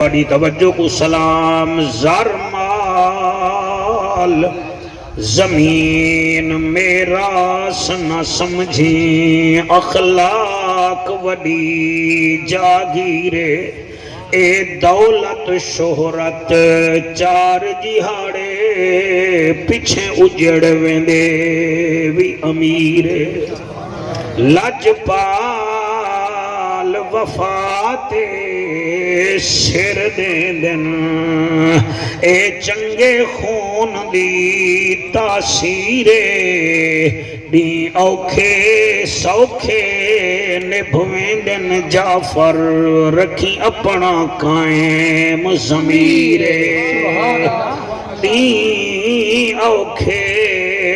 بڑی توجہ کو سلام زرمال زمین میرا نہ سمجھی اخلاق وڈی جاگیرے اے دولت شہرت چار جہاڑے پیچھے اجڑ ویندے وی امیرے لجپال وفات سر دین اے چنگے خون دی تاثیرے دی اوکھے سوکھے نبھویں دن جعفر رکھی اپنا قائم ضمیرے دی اوکھے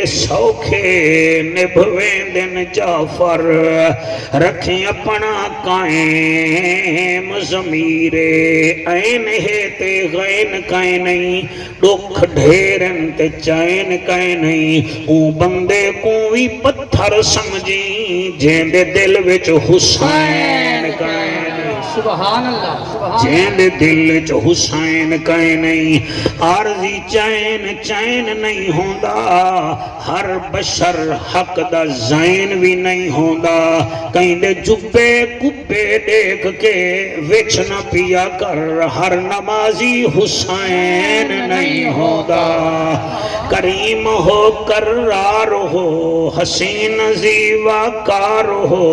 سوکھے نبھویں دن جعفر رکھیں اپنا قائم ضمیرے این ہے تے غین کائیں نہیں دکھ ڈھیرن تے چین کائیں نہیں او بندے کوئی پتھر سمجھی جیندے دل وچ حسین کائیں سبحان اللہ جیند دل چو حسین کہیں نہیں عارضی چین چین نہیں ہوندہ ہر بشر حق دا زین بھی نہیں ہوندہ کہیں دے جبے کبے دیکھ کے وچ نہ پیا کر ہر نمازی حسین نہیں ہوندہ کریم ہو کرار ہو حسین زیوہ کار ہو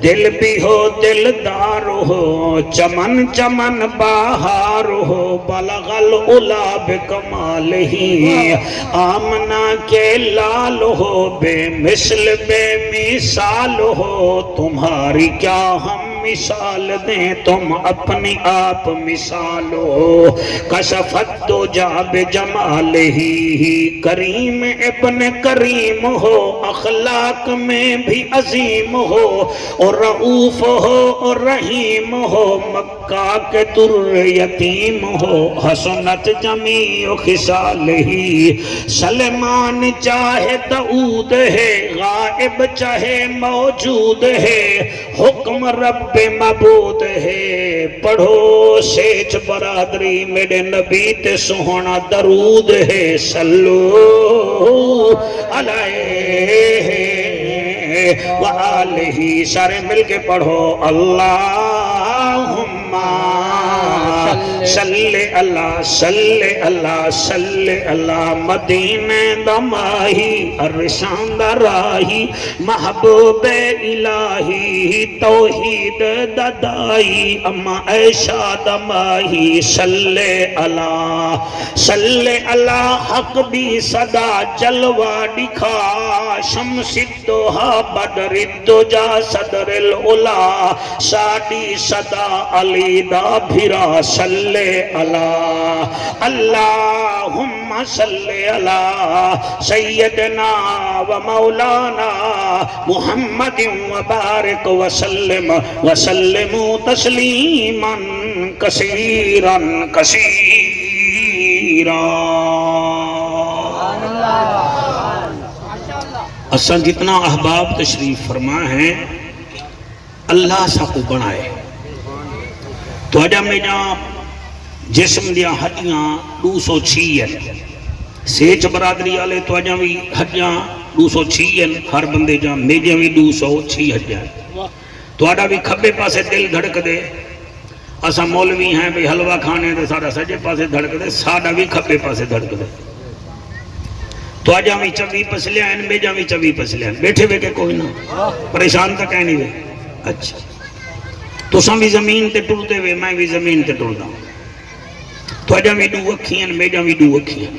دل بھی ہو دلدار ہو چمن چمن باہار ہو بلغ العلا بکمال ہی آمنہ کے لال ہو بے مثل بے مثال ہو تمہاری کیا ہم مثال دیں تم اپنی آپ مثال ہو کشفت دو جاب جمال ہی کریم ابن کریم ہو اخلاق میں بھی عظیم ہو اور رعوف ہو اور رحیم ہو مکہ کے در یتیم ہو حسنت جمیع خصال ہی سلمان چاہے دعود ہے غائب چاہے موجود ہے حکم رب معبود ہے پڑھو سیچ برادری میرے نبی تے سہونا درود ہے صلو علیہ وآلہ سارے مل کے پڑھو اللہم صلی اللہ صلی اللہ صلی اللہ مدینہ دماہی ارشان دراہی محبوب الہی توحید ددائی اما عیشہ دماہی صلی اللہ حق دی صدا جلوہ دکھا شمس الدوحہ بدر الدجا صدر العلا شادی صدا علی دا بھرا صلی اللہم صلی اللہ سیدنا و مولانا محمد وبارک وسلم تسلیما کثیرا کثیرا اساں جتنا احباب تشریف فرما ہے اللہ سا کو بنائے تو اجا میں جا جسم دیا ہڈیاں 206 ہیں سیچ برادری آلے تو اجا بھی ہڈیاں 206 ہیں ہر بندے جا میجے بھی 206 ہڈیاں تو اجا بھی کھبے پاسے دل دھڑک دے اسا مولوی ہیں بھی حلوہ کھانے دے ساڑا سجے پاسے دھڑک دے ساڑا بھی کھبے پاسے دھڑک دے تو اجا بھی چوی پسلیاں ہیں میجا بھی چوی پسلیاں ہیں بیٹھے ہوئے کہ کوئی نہ پریشان تک ہے نہیں ہوئے اچھا تو ساں بھی زمین تے ٹرتے ہوئے میں بھی زمین تے ٹرتا ہوں تو اجا بھی 2 اکھیاں میجا بھی 2 اکھیاں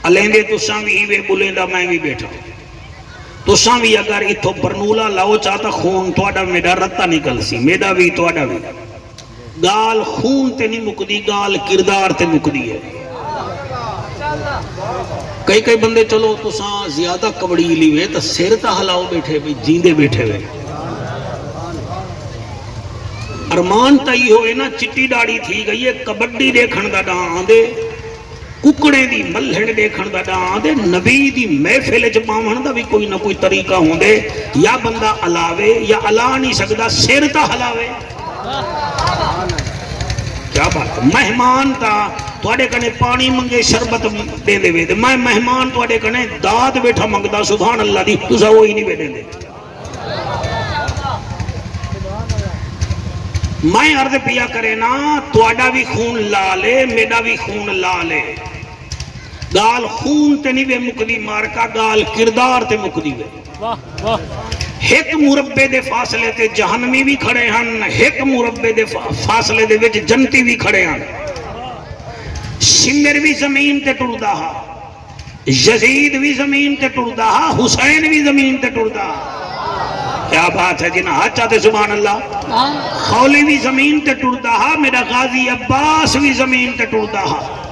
علیندے تو ساں بھی ہوئے بولیں دا میں بھی بیٹھا تو ساں بھی اگر اتھو برنولا لاؤ چاہتا خون تو اڈا میڈا رتا نکل سی میڈا بھی تو اڈا بھی گال خون تے نہیں مکدی گال کردار تے مکدی ہے کئی بندے چلو تو ساں زیادہ کبڑی لی ہوئے تو سیر تا ہلاؤ بیٹھے بھی جیندے بیٹھے ہوئے ارمان تا ہی ہوئے نا چٹی ڈاڑی تھی گئی ہے کبڈی دیکھن دا ڈان دے ککڑے دی ملہن دیکھن دا ڈان دے نبی دی محفل جماون دا بھی کوئی نہ کوئی طریقہ ہوں دے یا بندہ علاوے یا علا نہیں سکتا سیر تا ہلاوے کیا بات ہے مہمان تا تواڈے کنے پانی منگے شربت دے دے تے میں مہمان تواڈے کنے داد بیٹھا منگدا سبحان اللہ دی تسا وہی نہیں دے دے میں عرض پیا کرے نا تواڈا بھی خون لالے میرا بھی خون لالے گال خون تے نہیں وے مکدی مارکا گال کردار تے مکدی وے ایک مربے دے فاصلے تے جہنمی بھی کھڑے ہن ایک مربے دے فاصلے دے وچ جنتی بھی کھڑے ہن شمر بھی زمین تے ٹردا ہا یزید بھی زمین تے ٹردا ہا حسین بھی زمین تے ٹردا ہا کیا بات ہے جنہاں ہاتھ چاہتے سبحان اللہ خولی بھی زمین تے ٹردا ہا میرا غازی عباس بھی زمین تے ٹردا ہا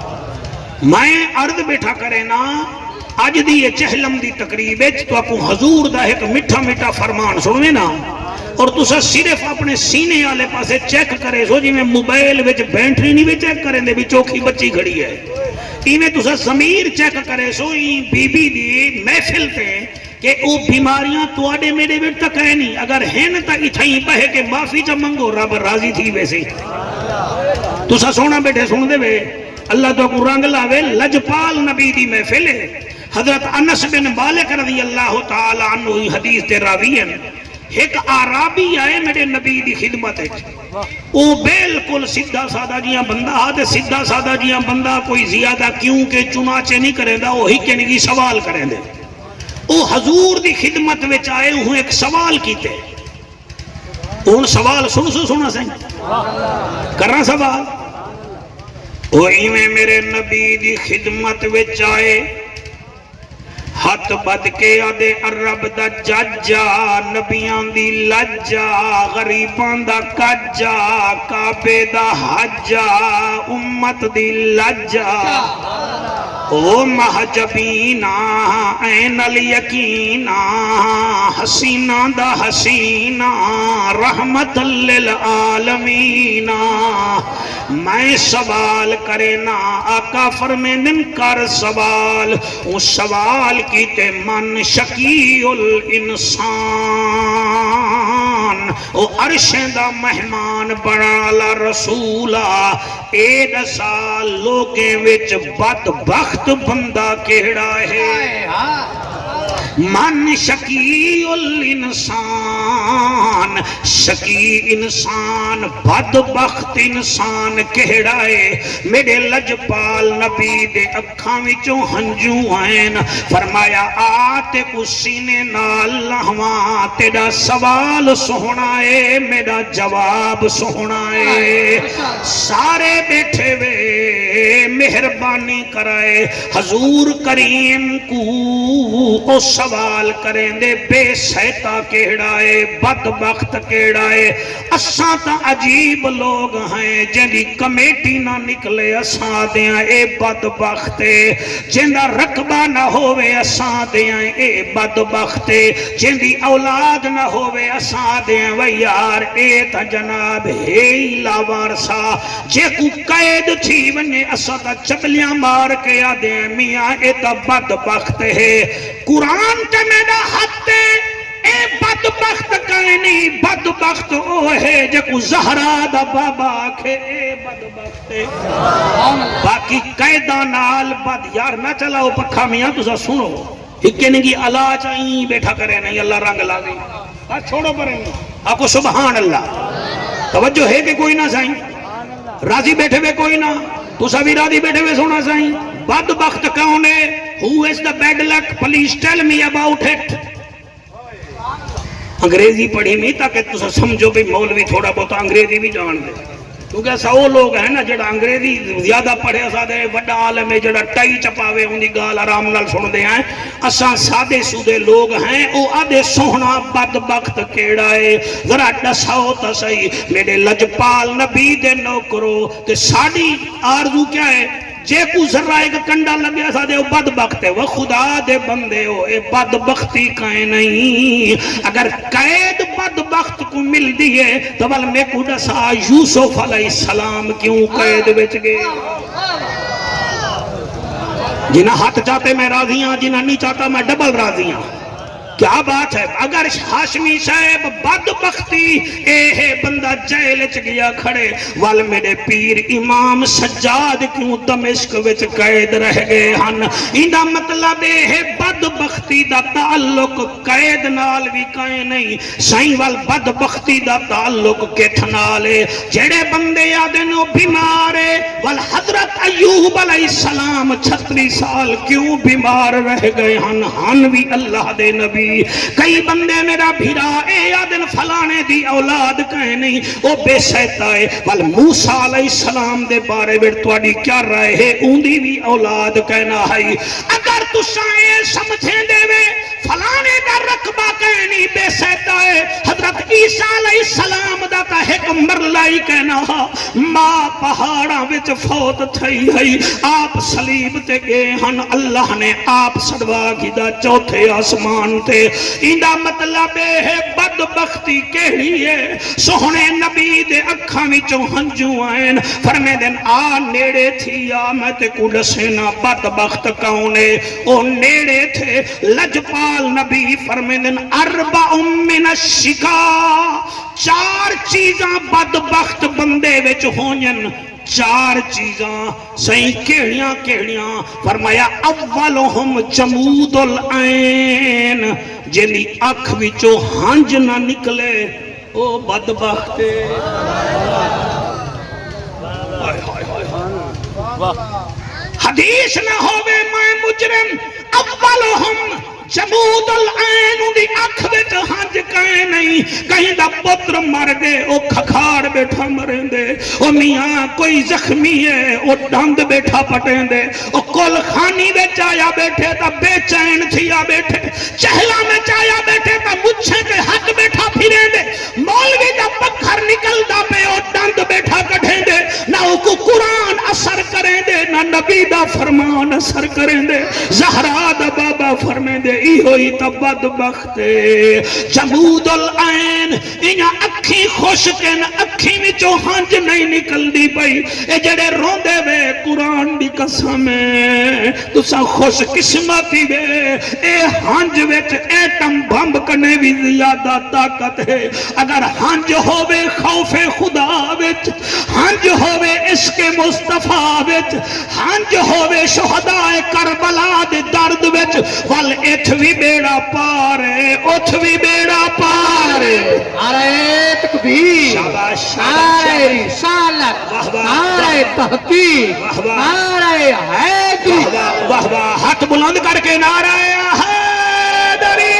میں عرض بیٹھا کرے نا آج دی یہ چہلم دی تقریب ہے تو آپ کو حضور دا ایک مٹھا مٹھا فرمان سنوے نا اور تسا صرف اپنے سینے والے پاسے چیک کرے سو جی میں موبائل وچ بینٹری نہیں بھی چیک کریں دے بھی چوکھی بچی کھڑی ہے ایویں تسا ضمیر چیک کرے سو بی بی دی محفل تے کہ او بیماریاں تواڈے میرے وچ تک ہے نہیں اگر ہن تا اتھائیں بہے کہ معافی چا منگو رب راضی تھی ویسے تسا سونا بیٹھے سن دے وے اللہ تو کو رنگ لاوے لجپال نبی دی محفل ہے حضرت انس بن مالک رضی اللہ تعالیٰ عنہ حدیث تے راوی ہیں ایک عربی آئے میرے نبی دی خدمت ہے او بالکل سیدھا سادہ جیاں بندہ آتے سیدھا سادہ جیاں بندہ کوئی زیادہ کیوں کہ چنانچہ نہیں کرے دا وہی کہنے کی سوال کریں دے او حضور دی خدمت وچ آئے ہوں ایک سوال کیتے ان سوال سنا سہیں کرنا سوال وہی میں میرے نبی دی خدمت وچ آئے ہاتھ بد کے آدھے عرب دا ججا نبیان دی لجا غریبان دا کجا کعبے دا حجا امت دی لجا او محجبینا این الیقینا حسینہ دا حسینہ رحمت للعالمینا میں سوال کرے نا آقا فرمیندن کر سوال اس سوال کیتے من شکی الانسان او عرشیں دا مہمان بڑالا رسولا اے دسا لوگیں وچ بدبخت بندہ کیڑا ہے من شکی الانسان شکی انسان بدبخت انسان کہڑا ہے میرے لجپال نبی دے اکھاں وچوں ہنجو آئین فرمایا آتے کو سینے نال لہواں تیرا سوال سونا ہے میرا جواب سونا ہے سارے بیٹھے وے مہربانی کرائے حضور کریم کو او سوال کریں دے بے سیتا کیڑا ہے بدبخت کیڑا ہے اساں تا عجیب لوگ ہیں جن دی کمیٹی نہ نکلے اساں دیاں اے بدبخت جن دا رقبہ نہ ہوئے اساں دیاں اے بدبخت جن دی اولاد نہ ہوئے اساں دیاں وے یار اے تا جناب ہے لاوارسا جے کو قید تھی ونے اساں تا چپلیاں مار کے آدھے میاں اے تا بدبخت ہے قرآن تے میرا حد اے بدبخت کہیں نہیں بدبخت او ہے جے کو زہرا دا بابا آکھے اے بدبخت باقی قیدہ نال بد یار نہ چلاؤ پکھا میاں تُسا سنو ہکے نگی اللہ چاہیے بیٹھا کرے نہیں اللہ رنگ لا گئی چھوڑو پریں گے آپ کو سبحان اللہ توجہ ہے کہ کوئی نہ سائیں راضی بیٹھے ہوئے کوئی نہ تُسا بھی راضی بیٹھے ہوئے سونا سائیں بدبخت کون ہے who is the bad luck please tell me about it انگریزی پڑھی نہیں تاکہ تُسا سمجھو بھی مولوی تھوڑا بہت انگریزی بھی جان دے کیونکہ ایسا وہ لوگ ہیں نا جڑا انگریزی زیادہ پڑھے سادے وڈا عالم ہے جڑا ٹائی چپاوے ان دی گال آرام نال سن دے ہیں اساں سادے سودے لوگ ہیں او آدھے سونا بدبخت کیڑا ہے ذرا دساؤ تا صحیح میرے لجپال نبی دے نوکرو کہ ساڑی آرزو کیا ہے جے کو ذرہ ایک کنڈا لگیا سا دے بدبخت ہے وہ خدا دے بندے ہو اے بدبختی کہیں نہیں اگر قید بدبخت کو مل دیئے تو بل میں کو دسا یوسف علیہ السلام کیوں قید بچ گئے جنہ ہاتھ چاہتے میں راضیاں جنہ نہیں چاہتا میں ڈبل راضیاں کیا بات ہے اگر ہاشمی صاحب بدبختی اے بندہ جیل چ گیا کھڑے وال میرے پیر امام سجاد کیوں دمشق وچ قید رہ گئے ہن ایندا مطلب اے بدبختی دا تعلق قید نال بھی کائیں نہیں سائیں وال بدبختی دا تعلق کٹھ نال ہے جڑے بندے آدن او بیمار ہے وال حضرت ایوب علیہ السلام 36 سال کیوں بیمار رہ گئے ہن بھی اللہ دے نبی کئی بندے میرا بھیرا اے آدن فلانے دی اولاد کہیں نہیں او بے سہتا ہے وال موسیٰ علیہ السلام دے بارے میں توڑی کیا رہے ہے اوندی بھی اولاد کہنا ہے اگر تو شاید سمجھیں دے وے فلانے دا رقبہ کہیں نہیں بے سہتا ہے حضرت عیسیٰ علیہ السلام دا تا ایک مرلائی کہنا ماں پہاڑا وچ فوت تھئی ہے آپ صلیب تے گئے ہن اللہ نے آپ سڑوا کی دا چوتھے آسمان تے ایندہ مطلب ہے بدبختی کہڑی ہے سوہنے نبی دے اکھاں وچوں ہنجو آئین فرمے دن آ نیڑے تھی آ میں تے کو دسینا بدبخت کاؤنے او نیڑے تھے لجپال نبی فرمے دن اربع من الشکا 4 چیزاں بدبخت بندے وچ ہونین 4 چیزاں صحیح کیڑیاں فرمایا اولہم جمود العین جنی اکھ وچوں ہنج نہ نکلے او بدبخت حدیث نہ ہوئے میں مجرم اولہم جمود العین دی اکھ وچ ہنج کہیں نہیں کہیں دا پتر مر گئے او کھکھاڑ بیٹھا مریں دے او میاں کوئی زخمی ہے او ڈند بیٹھا پٹیں دے او کل خانی وچ آیا بیٹھے تا بے چین تھیا بیٹھے چہلا میں چایا بیٹھے تا مجھے کے حق بیٹھا پھریں دے مولوی دا پکھر نکل دا پہ او ڈند بیٹھا کٹھیں دے نہ او کو قرآن اثر کریں دے نہ نبی دا فرمان اثر کریں دے زہرا دا بابا فرمیں دے ای ہوئی تا بدبخت جمود العین انہا اکھی خوشکن اکھی میں جو ہنج نہیں نکل دی پئی اے جڑے رون دے وے قرآن دی قسم ہے تو سا خوش قسمتی وے اے ہنج ویچ ایٹم بمب کنے بھی زیادہ طاقت ہے اگر ہنج ہووے خوف خدا ویچ ہنج ہووے عشق مصطفیٰ ویچ ہنج ہووے شہداء کربلا دے درد ویچ وال اتھوی بیڑا پارے اتھوی بیڑا پارے نعرہ تکبیر نعرہ رسالت نعرہ تحقیق نعرہ حیدری واہ واہ ہاتھ بلند کر کے نعرہ حیدری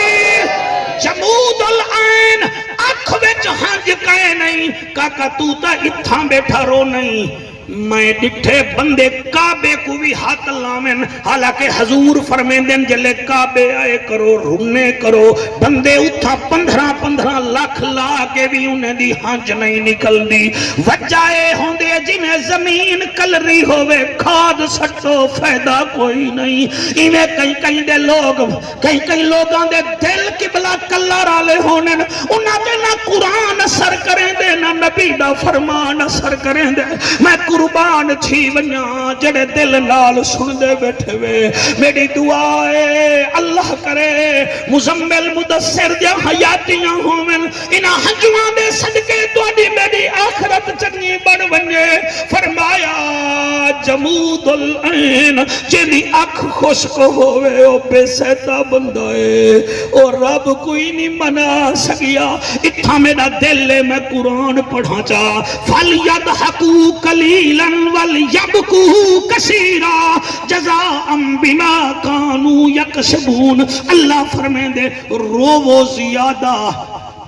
جمود العین اکھ وچ ہنج کہے نہیں کاکا تو تا اتھاں بیٹھا رو نہیں میں ڈٹھے بندے کعبے کو بھی ہاتھ لامن حالانکہ حضور فرمیندن جلے کعبے آئے کرو رنے کرو بندے اتھا 15 لاکھ لا کے بھی انہیں دی ہنج نہیں نکل دی وجائے ہوں دے جنہیں زمین کل رہی ہوئے کھاد سٹو فائدہ کوئی نہیں انہیں کئی دے لوگ کئی لوگاں دے دل کی بلا کلہ رالے ہونے انہاں دے نہ قرآن اثر کریں دے نہ نبی دا فرمان اثر کریں دے میں قربان تھی ونیا جڑے دل نال سن دے بیٹھے وے میری دعا ہے اللہ کرے مزمل مدثر جا حیاتیاں ہومن انہا ہنجوان دے صدقے دوڑی میری آخرت چنگی بڑھ ونجے فرمایا جمود العین جنی اکھ خوشک ہوئے او بے سہتا بندائے اور رب کوئی نہیں منا سکیا اتھا میرا دل لے میں قرآن پڑھا چا فَلْيَدْحَقُوا قَلِيلًا وَلْيَبْكُوا كَثِيرًا جَزَاءً بِمَا كَانُوا يَكْسِبُونَ اللہ فرمائیں دے روو زیادہ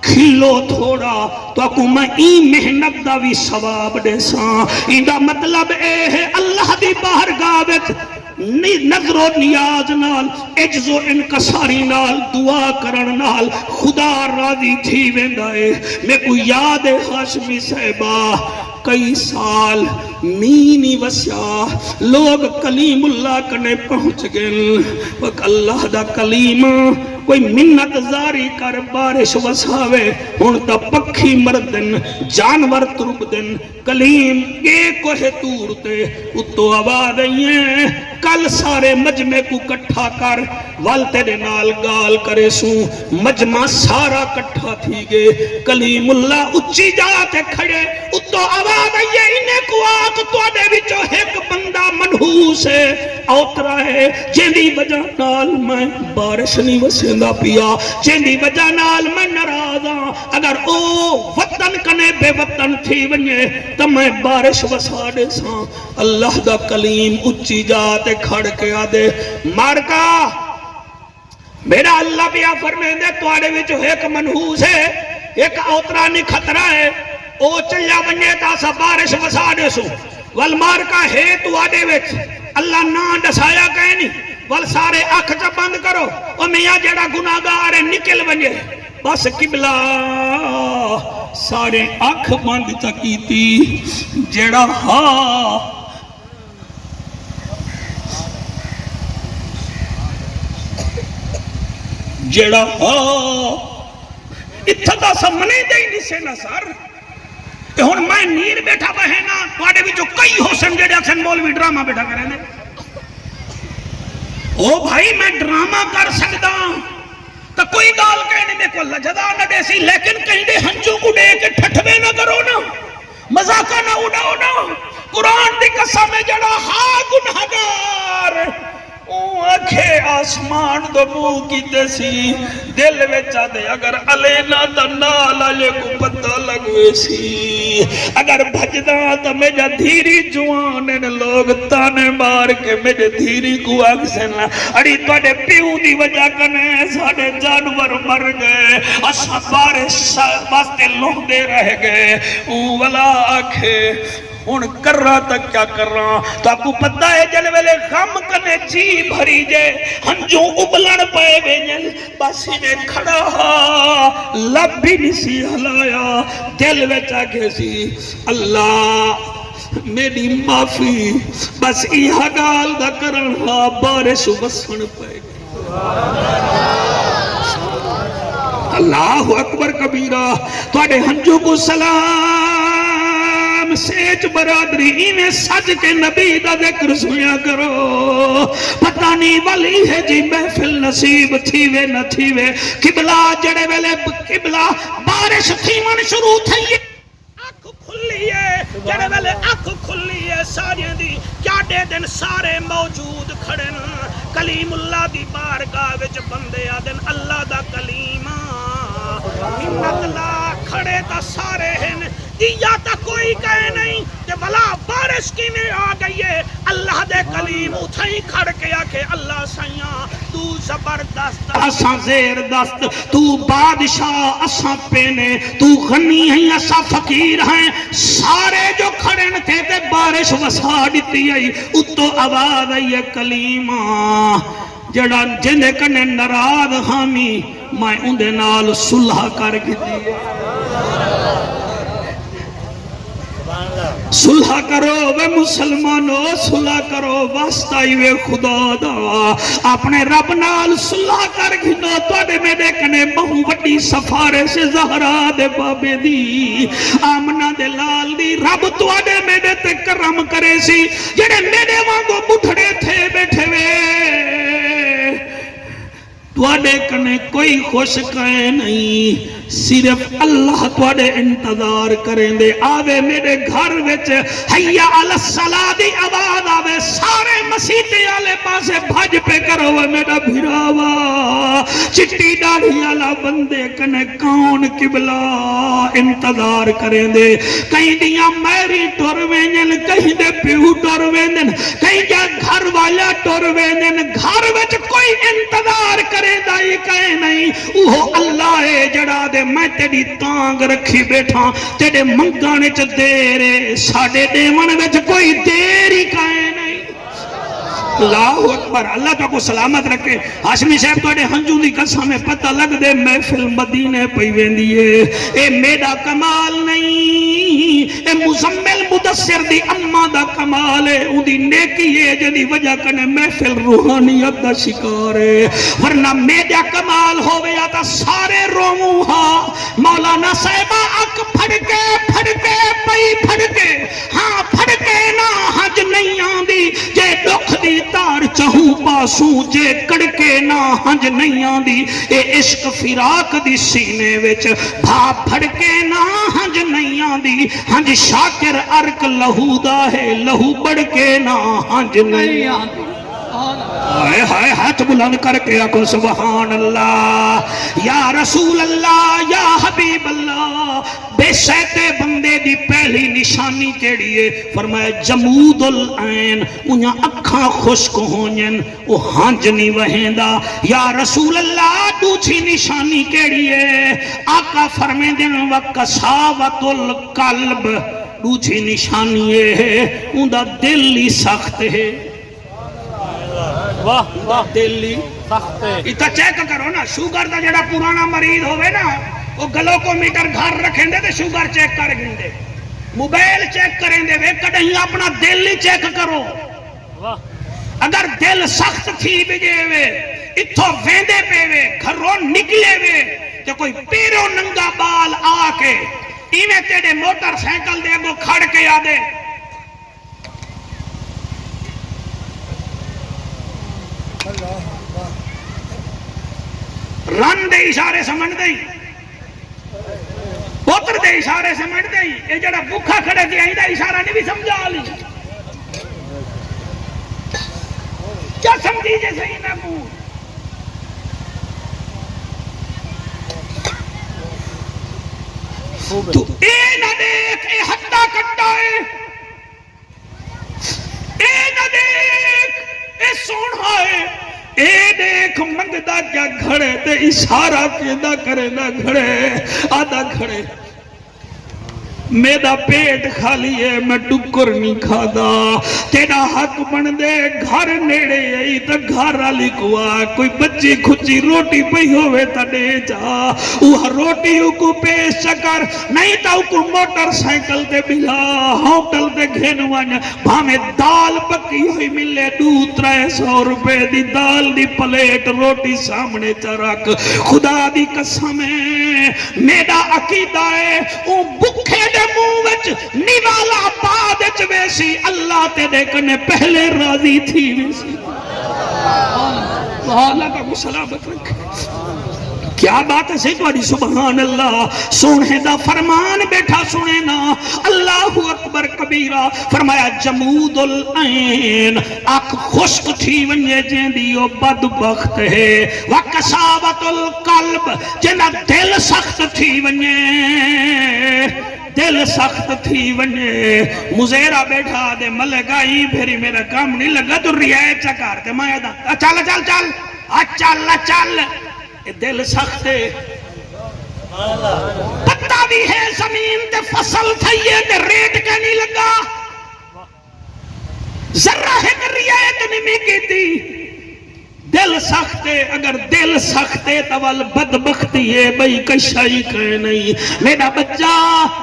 کھلو تھوڑا تو اکو میں این محنت دا بھی ثواب دے ساں ایندہ مطلب اے ہے اللہ دی بارگاہ وچ نظر و نیاز نال عجز و انکساری نال دعا کرن نال خدا راضی تھی ویندائے میں کو یاد ہے ہاشمی صاحبہ کئی سال مینی وسیا لوگ کلیم اللہ کنے پہنچ گئے وقت اللہ دا کلیم کوئی منت زاری کر بارش وساوے ہون تا پکھی مردن جانور ترب دن کلیم کے کوہ تورتے اتو آواز ہیں کل سارے مجمع کو کٹھا کر وال تیرے نال گال کرے سوں مجمع سارا کٹھا تھی گئے کلیم اللہ اچھی جاتے کھڑے اتو آواز آئیے انہیں کو آگ تو آدھے بچو ایک بندہ منحوس ہے اوترا ہے جیندی وجہ نال میں بارش نہیں وسیندہ پیا جیندی وجہ نال میں نرازاں اگر او وطن کنے بے وطن تھی ونجے تو میں بارش وسا دے ساں اللہ دا کلیم اچھی جاتے کھڑ کے آدھے مارکا میرا اللہ بھی فرمائے دے تو آڑے وچ ایک منحوس ہے ایک اوترانی خطرہ ہے او چلیا ونجے تا سا بارش وسا دے سو والمار کا ہے تو آڑے وچ اللہ نہ دسایا کہیں نہیں وال سارے اکھ جا بند کرو او میاں جڑا گناہگار ہے نکل ونجے بس قبلہ سارے اکھ بند چکیتی جڑا جڑا اتھا سمنے دے نہیں سے نا سر کہ ہون میں نیر بیٹھا بہینا توڑے بھی جو کئی ہو سن جڑے اکسن مولوی ڈرامہ بیٹھا کریں دے او بھائی میں ڈرامہ کر سکتا تو کوئی گال کہنے میں کو اللہ جدا نہ دے سی لیکن کہیں دے ہنجوں کو دے کے ٹھٹوے نہ کرو نا مذاقہ نہ اڑاؤ نا قرآن دی قسم میں جڑا ہاں گناہگار آنکھیں آسمان دو بو کی تیسی دل ویچا دے اگر علینا تا نالا یہ کو پتہ لگوے سی اگر بھجدہ تا میجا دھیری جوانن لوگ تانے مار کے میجے دھیری کو آگسنا اڑی توڑے پیو دی وجہ کنے ساڑے جانور مر گئے اسا بارش واسطے لوگ دے رہ گئے اولا آنکھیں ان کر رہا تک کیا کر رہا تو آپ کو پتہ ہے جل ویلے غم کنے جی بھری جے ہنجوں ابلن پائے وینجل بس ہی نے کھڑا لب بھی نسی ہلایا دل ویچا کیسی اللہ میری معافی بس ایہا گال دا کرنہا بارش بسن پائے اللہ اکبر کبیرہ تو آڑے ہنجوں کو سلام سیچ برادری انہیں سج کے نبی دا ذکر سویا کرو پتہ نہیں والی ہے جی محفل نصیب تھیوے نہ تھیوے قبلہ جڑے ویلے قبلہ بارش تھی من شروع تھی اکھ کھلی ہے جڑے ویلے اکھ کھلی ہے سارے دی کیا دے دن سارے موجود کھڑن کلیم اللہ دی بارگاہ وچ بندے آدن اللہ دا کلیم منت لا کھڑے تا سارے ہیں یا تا کوئی کہے نہیں کہ بلا بارش کی میں آ گئی ہے اللہ دے کلیم اتھائی کھڑ کے آکے اللہ سیاں تو زبردست اساں زیر دست تو بادشاہ اساں پینے تو غنی ہیں اساں فقیر ہیں سارے جو کھڑے تھے تے بارش وسا دیتی ہے اتو آواز ہے کلیمہ جڑا جنے کنے نراض حامی میں اندے نال صلح کر کے دی صلح کرو وے مسلمانوں صلح کرو واسطائی وے خدا دا اپنے رب نال صلح کر گھنو توڑے میرے کنے بہو بڑی سفارش زہرا دے بابے دی آمنہ دے لال دی رب توڑے میرے تے کرم کرے سی جڑے میرے وانگو بڑھڑے تھے بیٹھے وے توڑے کنے کوئی خوش کہے نہیں صرف اللہ توڑے انتظار کریں دے آوے میرے گھر وچ حیّ علی الصلاۃ دی آواز آوے سارے مسیتے والے پاسے بھج پہ کرو میرا بھراوا چٹی داڑھی والا بندے کنے کون قبلہ انتظار کریں دے کہیں دیاں میری ٹور وینن کہیں دے پیو ٹور وینن کہیں جا گھر والا ٹور وینن گھر وچ کوئی انتظار کریں دائی کہے نہیں اوہ اللہ ہے جڑا دے میں تیری تانگ رکھی بیٹھا تیرے منگانے چ دیرے ساڑے دیوان وچ کوئی دیری کائے نہیں اللہ اکبر اللہ تو کو سلامت رکھے ہاشمی صاحب توڑے ہنجوں دی قسم میں پتہ لگ دے محفل مدینے پئی ویندی ہے اے میرا کمال نہیں اے مزمل مدثر دی اما دا کمال ہے اون دی نیکی ہے جدی وجہ کنے محفل روحانیت دا شکار ہے ورنہ میرا کمال ہوے یا تا سارے روموں ہاں مولانا صاحبہ اک پھڑ کے پئی پھڑ کے ہاں پھڑ کے نہ حج نہیں آندی جے دکھ دی تا آنسو جے کڑکے نہ ہنج نہیں آندی اے عشق فراق دی سینے وچ بھا پھڑکے نہ ہنج نہیں آندی ہنج شاکر ارک لہو دا ہے لہو بڑکے نہ ہنج نہیں آندی ہائے ہائے ہاتھ بلند کر کے آکو سبحان اللہ یا رسول اللہ یا حبیب اللہ بے سیتے بندے دی پہلی نشانی کیڑی ہے فرمایا جمود العین انہاں اکھاں خشک ہونین او ہنج نہیں وہیندا یا رسول اللہ دوسری نشانی کیڑی ہے آقا فرمے دن وکساوت القلب دوسری نشانی ہے اندہ دل ہی سخت ہے واہ واہ دلی سخت ہے اتنا چیک کرو نا شوگر دا جڑا پرانا مریض ہوئے نا وہ گلو کو میٹر گھر رکھیں دے تو شوگر چیک کر گئیں دے موبائل چیک کریں دے وے کڑھیں اپنا دل ہی چیک کرو اگر دل سخت تھی بجے وے اتھو ویندے پے وے گھروں نکلے وے تو کوئی پیرو ننگا بال آ کے ایویں تیرے موٹر سائیکل دے گو کھڑ کے آ دے رن دے اشارے سمجھ دیں پوتر دے اشارے سمجھ دیں یہ جڑا بکھا کھڑے دیا ہی دا اشارہ نہیں بھی سمجھا لی کیا سمجھی جیسے ہی نہ مو تو اے نہ دیکھ اے حتہ کٹا ہے اے نہ دیکھ اے سونا ہے اے دیکھ منگدہ کیا گھڑے تے اشارہ کیدہ کرے نہ گھڑے آدھا گھڑے میرا پیٹ خالی ہے میں ٹکر نہیں کھادا تیرا حق بن دے گھر نیڑے آئی تا گھر آلی کوا کوئی بچی کھچی روٹی پہی ہوئے تا دے جا وہ روٹی کو پیش چکر نہیں تا کو موٹر سائیکل تے بلا ہوٹل تے گھنوانا بھامے دال پکی ہوئی ملے 200-300 روپے دی دال دی پلیٹ روٹی سامنے چرک خدا دی قسم ہے میرا عقیدہ ہے وہ بکھے منہ وچ نیوالا بعد وچ ویسی اللہ تے دیکھنے پہلے راضی تھی ویسی اللہ کا سلامت رکھے کیا بات ہے سیدھواری سبحان اللہ سونے دا فرمان بیٹھا سنے نا اللہ اکبر کبیرہ فرمایا جمود العین آنکھ خشک تھی ونجے جیندیو بدبخت ہے وکساوت القلب جنہ دل سخت تھی ونجے دل سخت تھی ونجے مزیرہ بیٹھا دے ملگائی بھیری میرا کام نہیں لگا تو ریائے چکار تے مایا دا چل چل چل چل چل دل سخت ہے پتہ بھی ہے زمین تے فصل تھئیے تے ریٹ کا نہیں لگا ذرہ ہے کہ ریائت نہیں کی تھی دل سختے اگر دل سختے تول بدبختی ہے بھئی کشائی کہے نہیں میرا بچہ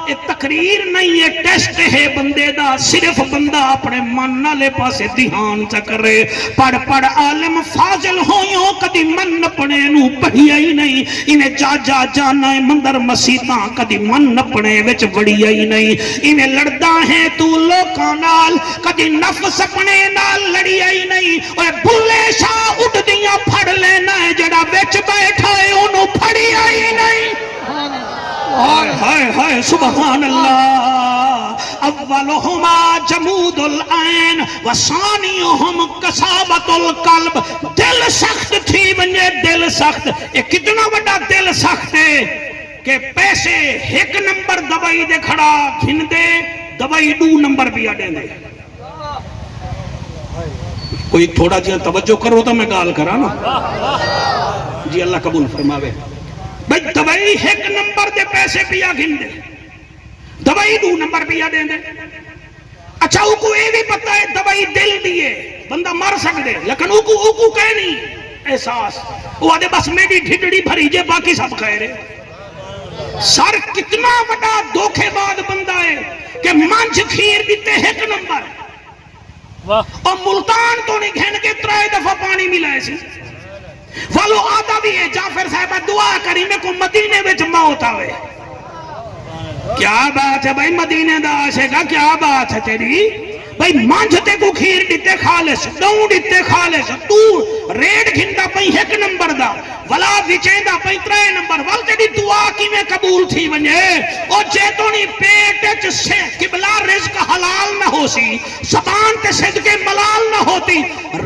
یہ تقریر نہیں ہے ٹیسٹ ہے بندے دا صرف بندہ اپنے من لے پاسے دھیان چکرے پڑھ پڑھ عالم فاضل ہوئیوں کدی من اپنے نو پڑھیا ہی نہیں انہیں جا جا جانا ہے مندر مسیطاں کدی من اپنے وچ بڑھیا ہی نہیں انہیں لڑدا ہیں تو لوکانال کدی نفس اپنے نال لڑیا ہی نہیں اور بلے شاہ اٹھ دیاں پھڑ لینا ہے جڑا بیچ بیٹھا ہے انہوں پھڑی آئی نہیں ہائے ہائے ہائے سبحان اللہ اولہما جمود العین وثانیہم کسابت القلب دل سخت تھی بنجے دل سخت یہ کتنا بڑا دل سخت ہے کہ پیسے ایک نمبر دوائی دے کھڑا گھن دے دوائی 2 نمبر بھی اڈے دے کوئی تھوڑا جہاں توجہ کرو تو میں گال کرا نا جی اللہ قبول فرماوے بھئی دوائی 1 نمبر دے پیسے پیا گھن دے دوائی 2 نمبر پیا دیں دے اچھا او کو یہ بھی پتہ ہے دوائی دل دیئے بندہ مر سکتے لیکن او کو کہہ نہیں احساس وہ آدھے بس میری ڈھڈڑی بھری جے باقی سب خیر ہے سر کتنا بڑا دھوکے بعد بندہ ہے کہ منچ کھیر دیتے 1 نمبر اور ملتان تو نہیں گھن کے 3 دفعہ پانی ملائے سی والو آدھا بھی ہے جعفر صاحبہ دعا کری میں کو مدینے میں موت آوے کیا بات ہے بھائی مدینے دا عاشقہ کیا بات ہے تیری بھئی مانجھتے کو کھیر دیتے خالص دوں دیتے خالص تو ریڈ گھندا پئی 1 نمبر دا ولا وچیندا پئی 3 نمبر ول تیری دعا کی میں قبول تھی ونجے او جے تو نہیں پیٹ وچ سے قبلہ رزق حلال نہ ہو سی زبان تے صدقے ملال نہ ہوتی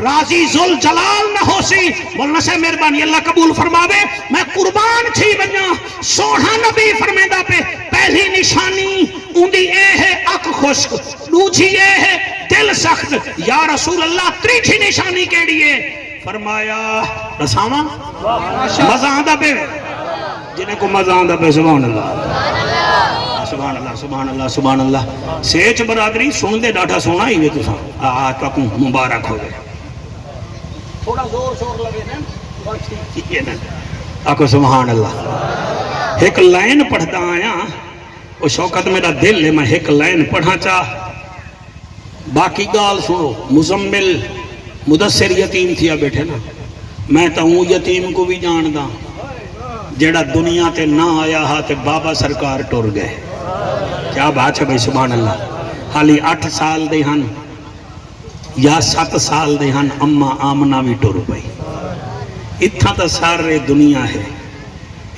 راضی ذل جلال نہ ہو سی مولانا سے مہربانی اللہ قبول فرماوے میں قربان تھی ونجا سونا نبی فرمیندہ پہ پہلی نشانی اندی اے ہے اک خشک دوجھی اے ہے دل سخت یا رسول اللہ تریجھی نشانی کیڑی ہے فرمایا رساواں مزہ آندہ پہ جنہیں کو مزہ آندہ پہ سبحان اللہ سبحان اللہ سبحان اللہ سبحان اللہ سیچ برادری سن دے ڈاٹا سونا ہی وے تو ساں آج تک مبارک ہو گئے تھوڑا زور شور لگے نا بات ٹھیک ہے نا آکو سبحان اللہ ایک لائن پڑھتا آیا وہ شوکت میرا دل ہے میں ایک لائن پڑھا چاہ باقی گال سنو مزمل مدثر یتیم تھیا بیٹھے نا میں تا ہوں یتیم کو بھی جاندہ جیڑا دنیا تے نہ آیا ہاں تے بابا سرکار ٹور گئے کیا بات ہے بھائی سبحان اللہ حالی 8 سال دے ہن یا 7 سال دے ہن اممہ آمنہ بھی ٹور پئی اتھا تا سارے دنیا ہے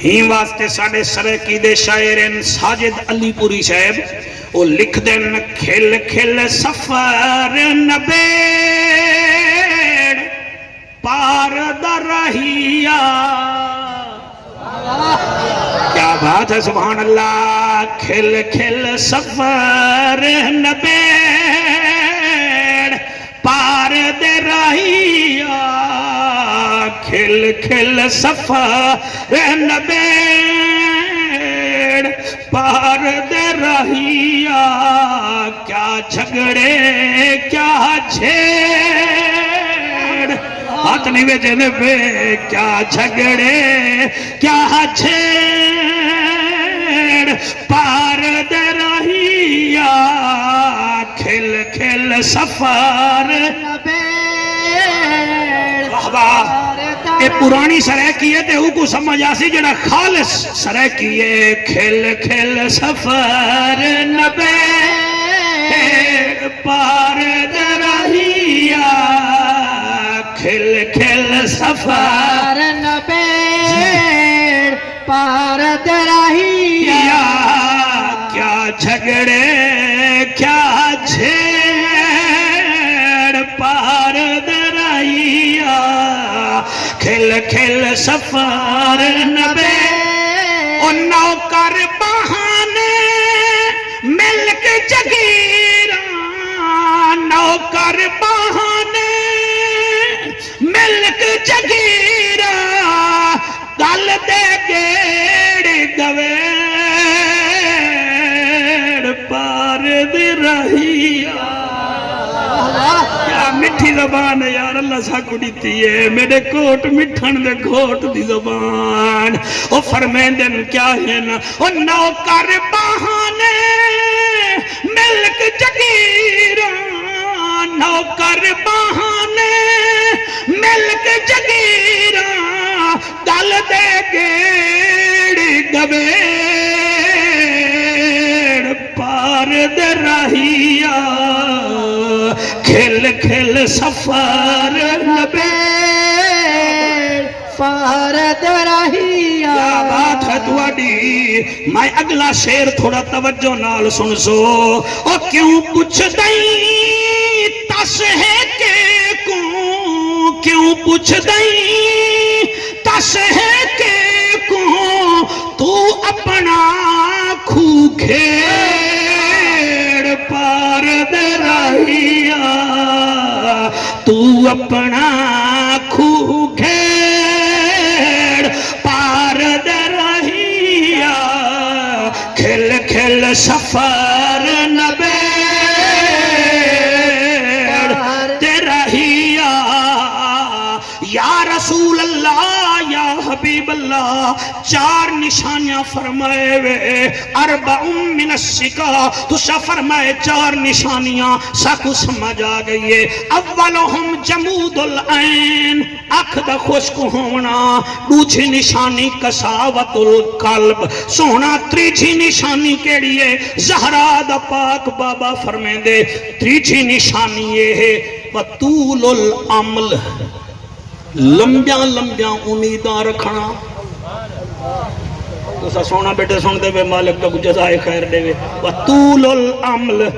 ہی واسطے ساڑے سرکی دے شاعرین ساجد علی پوری صاحب وہ لکھ دین کھل کھل سفر نبیڑ پار درہیا کیا بات ہے سبحان اللہ کھل کھل سفر نبیڑ پار درہیا کھل کھل سفر نبیڑ پار درہیا کیا جھگڑے کیا جھیڑ ہاتھ نہیں بیچے پہ کیا جھگڑے کیا جھیڑ پار درہیا کھل کھل سفر اے پرانی سرائکی ہے تے ہو کو سمجھ آسی جڑا خالص سرائکی ہے کھل کھل سفر نبیڑ پار درہیا کھل کھل سفر نبیڑ پار درہیا کیا جھگڑے کیا جھیڑ پار درہیا کھل کھل سفر نبیڑ اور نوکر بہانے ملک جگیران نوکر بہانے ملک جگیرہ گل دے گیڑ گویڑ پار درہیا کیا مٹھی زبان ہے یار اللہ سا کو دیتی ہے میرے کوٹ مٹھن دے گھوٹ دی زبان او فرمیندن کیا ہے نا او نوکر بہانے ملک جگیران نوکر بہانے ملک جگیران گل دے گیڑ گویڑ پار درہیا کھل کھل سفر نبیڑ پار درہیا کیا بات ہے تواڈی میں اگلا شعر تھوڑا توجہ نال سن سو او کیوں پوچھ دیں تس ہے کہ کیوں پوچھ دیں تس ہے کہ تو اپنا کھو کھیڑ پار درہیا تو اپنا کھو کھیڑ پار درہیا کھل کھل سفر نبیڑ درہیا یا رسول اللہ یا حبیب اللہ 4 نشانیاں فرمائے وے اربع من الشکا تو شاہ فرمائے 4 نشانیاں ساکو سمجھ آ گئی ہے اولہم جمود العین اکھ دا خشک ہونا دوسری نشانی کساوت القلب سونا تیسری نشانی کیڑی ہے زہرا دا پاک بابا فرمائے دے تیسری نشانی یہ ہے وطول العمل لمبیاں لمبیاں امیداں رکھنا تو سونا بیٹے سن دے وے مالک تو جزائے خیر دے وے وطول العمل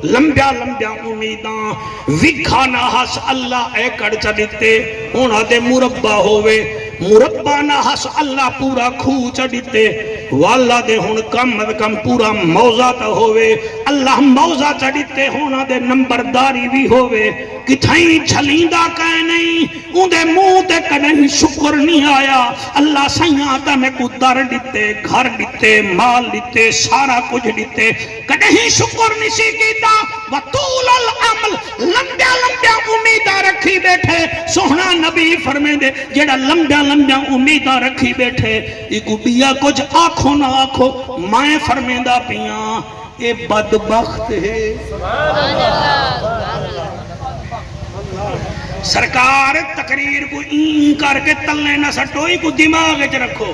لمبیاں لمبیاں امیداں وکھا نہ ہس اللہ اے کڑ چڑھتے ہونا دے مربع ہوئے مربع نہ ہس اللہ پورا کھو چڑھتے والا دے ہون کم از کم پورا موضع تا ہوئے اللہ موضع چڑھتے ہونا دے نمبرداری بھی ہوئے کتھائیں چھلیندہ کہے نہیں ان دے منہ تے کدیں شکر نہیں آیا اللہ سیاں تا میں کو در دیتے گھر دیتے مال دیتے سارا کچھ دیتے کدیں شکر نہیں کیتا وطول العمل لمبیا لمبیا امیدہ رکھی بیٹھے سوہنا نبی فرمے دے جیڑا لمبیا لمبیا امیدہ رکھی بیٹھے ایک بیا کچھ آنکھوں نہ آنکھوں مائیں فرمے دا پیاں اے بدبخت ہے سرکار تقریر کو این کر کے تلنے نہ سٹوئی کو دماغ اچ رکھو